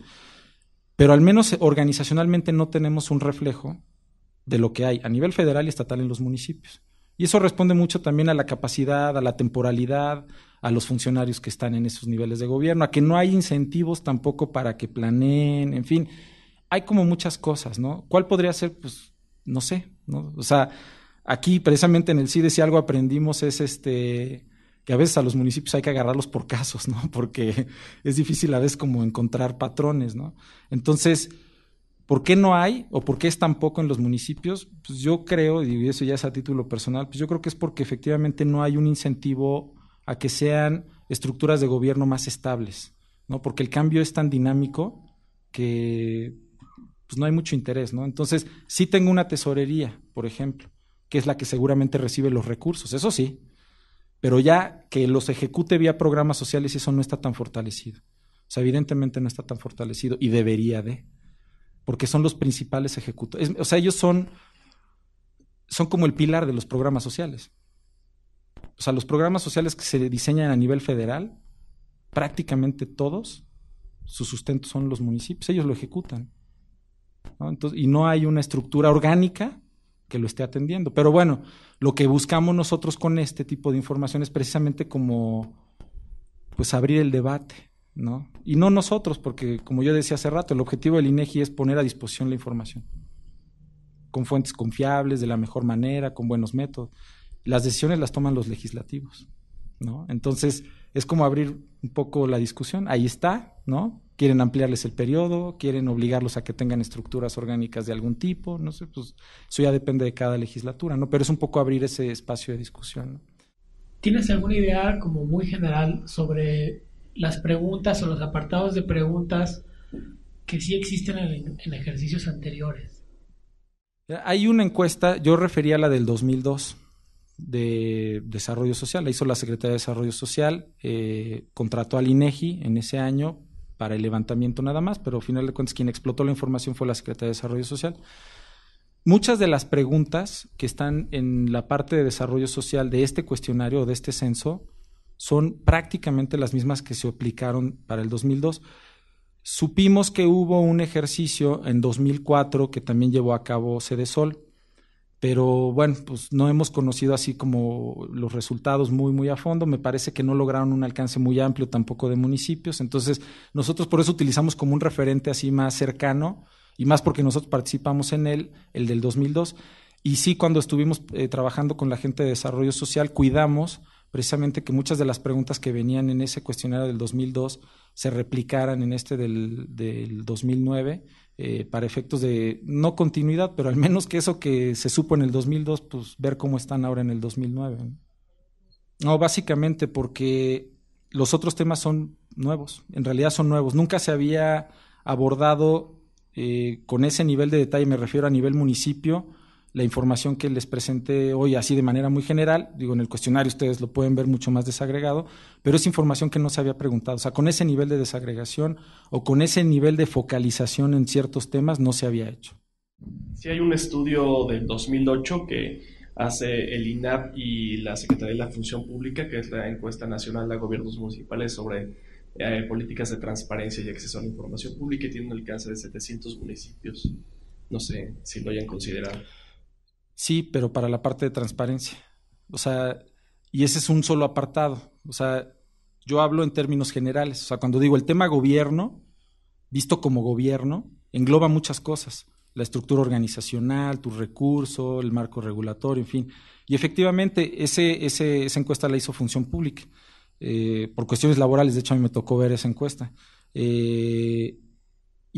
S1: Pero al menos organizacionalmente no tenemos un reflejo de lo que hay a nivel federal y estatal en los municipios. Y eso responde mucho también a la capacidad, a la temporalidad, a los funcionarios que están en esos niveles de gobierno, a que no hay incentivos tampoco para que planeen, en fin, hay como muchas cosas, ¿no? ¿Cuál podría ser? Pues no sé, ¿no? O sea, aquí precisamente en el CIDE si algo aprendimos es que a veces a los municipios hay que agarrarlos por casos, ¿no? Porque es difícil a veces como encontrar patrones, ¿no? Entonces, ¿por qué no hay o por qué es tan poco en los municipios? Pues yo creo, y eso ya es a título personal, pues yo creo que es porque efectivamente no hay un incentivo a que sean estructuras de gobierno más estables, ¿no? Porque el cambio es tan dinámico que pues no hay mucho interés, ¿no? Entonces, sí tengo una tesorería, por ejemplo, que es la que seguramente recibe los recursos, eso sí, pero ya que los ejecute vía programas sociales, eso no está tan fortalecido. O sea, evidentemente no está tan fortalecido y debería de, porque son los principales ejecutores. O sea, ellos son como el pilar de los programas sociales. O sea, los programas sociales que se diseñan a nivel federal, prácticamente todos, su sustento son los municipios, ellos lo ejecutan, ¿no? Entonces, y no hay una estructura orgánica que lo esté atendiendo. Pero bueno, lo que buscamos nosotros con este tipo de información es precisamente como pues abrir el debate, ¿no? Y no nosotros, porque como yo decía hace rato, el objetivo del INEGI es poner a disposición la información con fuentes confiables, de la mejor manera, con buenos métodos. Las decisiones las toman los legislativos, ¿no? Entonces, es como abrir un poco la discusión. Ahí está, ¿no? Quieren ampliarles el periodo, quieren obligarlos a que tengan estructuras orgánicas de algún tipo, no sé, pues eso ya depende de cada legislatura, ¿no? Pero es un poco abrir ese espacio de discusión, ¿no?
S4: ¿Tienes alguna idea como muy general sobre las preguntas o los apartados de preguntas que sí existen en ejercicios anteriores?
S1: Hay una encuesta, yo refería a la del 2002, de Desarrollo Social, la hizo la Secretaría de Desarrollo Social, contrató al INEGI en ese año para el levantamiento nada más, pero al final de cuentas quien explotó la información fue la Secretaría de Desarrollo Social. Muchas de las preguntas que están en la parte de desarrollo social de este cuestionario o de este censo son prácticamente las mismas que se aplicaron para el 2002. Supimos que hubo un ejercicio en 2004 que también llevó a cabo Cedesol, pero bueno, pues no hemos conocido así como los resultados muy a fondo. Me parece que no lograron un alcance muy amplio tampoco de municipios. Entonces, nosotros por eso utilizamos como un referente así más cercano, y más porque nosotros participamos en el del 2002. Y sí, cuando estuvimos trabajando con la gente de desarrollo social, cuidamos precisamente que muchas de las preguntas que venían en ese cuestionario del 2002 se replicaran en este del 2009, para efectos de no continuidad, pero al menos que eso que se supo en el 2002, pues ver cómo están ahora en el 2009. No, básicamente porque los otros temas son nuevos, en realidad son nuevos. Nunca se había abordado con ese nivel de detalle, me refiero a nivel municipio, la información que les presenté hoy así de manera muy general, digo, en el cuestionario ustedes lo pueden ver mucho más desagregado, pero es información que no se había preguntado. O sea, con ese nivel de desagregación o con ese nivel de focalización en ciertos temas no se había hecho.
S2: Sí, hay un estudio del 2008 que hace el INAP y la Secretaría de la Función Pública, que es la encuesta nacional a gobiernos municipales sobre políticas de transparencia y acceso a la información pública, y tiene un alcance de 700 municipios. No sé si lo hayan considerado.
S1: Sí, pero para la parte de transparencia. O sea, y ese es un solo apartado. O sea, yo hablo en términos generales. O sea, cuando digo el tema gobierno, visto como gobierno, engloba muchas cosas. La estructura organizacional, tu recurso, el marco regulatorio, en fin. Y efectivamente, esa encuesta la hizo Función Pública. Por cuestiones laborales, de hecho, a mí me tocó ver esa encuesta.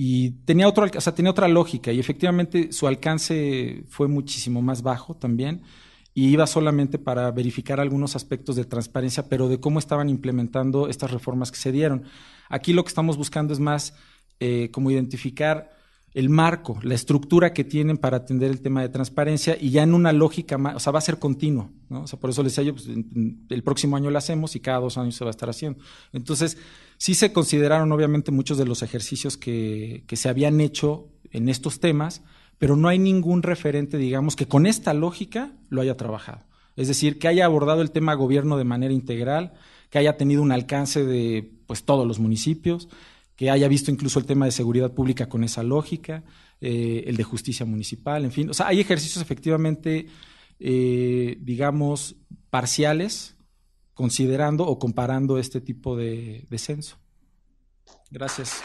S1: Y tenía otra lógica, y efectivamente su alcance fue muchísimo más bajo también, y iba solamente para verificar algunos aspectos de transparencia, pero de cómo estaban implementando estas reformas que se dieron. Aquí lo que estamos buscando es más como identificar el marco, la estructura que tienen para atender el tema de transparencia, y ya en una lógica más, o sea, va a ser continuo, ¿no? O sea, por eso les decía yo, pues, el próximo año lo hacemos y cada 2 años se va a estar haciendo. Entonces, sí se consideraron obviamente muchos de los ejercicios que se habían hecho en estos temas, pero no hay ningún referente, digamos, que con esta lógica lo haya trabajado. Es decir, que haya abordado el tema gobierno de manera integral, que haya tenido un alcance de pues todos los municipios, que haya visto incluso el tema de seguridad pública con esa lógica, el de justicia municipal, en fin. O sea, hay ejercicios efectivamente, digamos, parciales, considerando o comparando este tipo de censo. Gracias.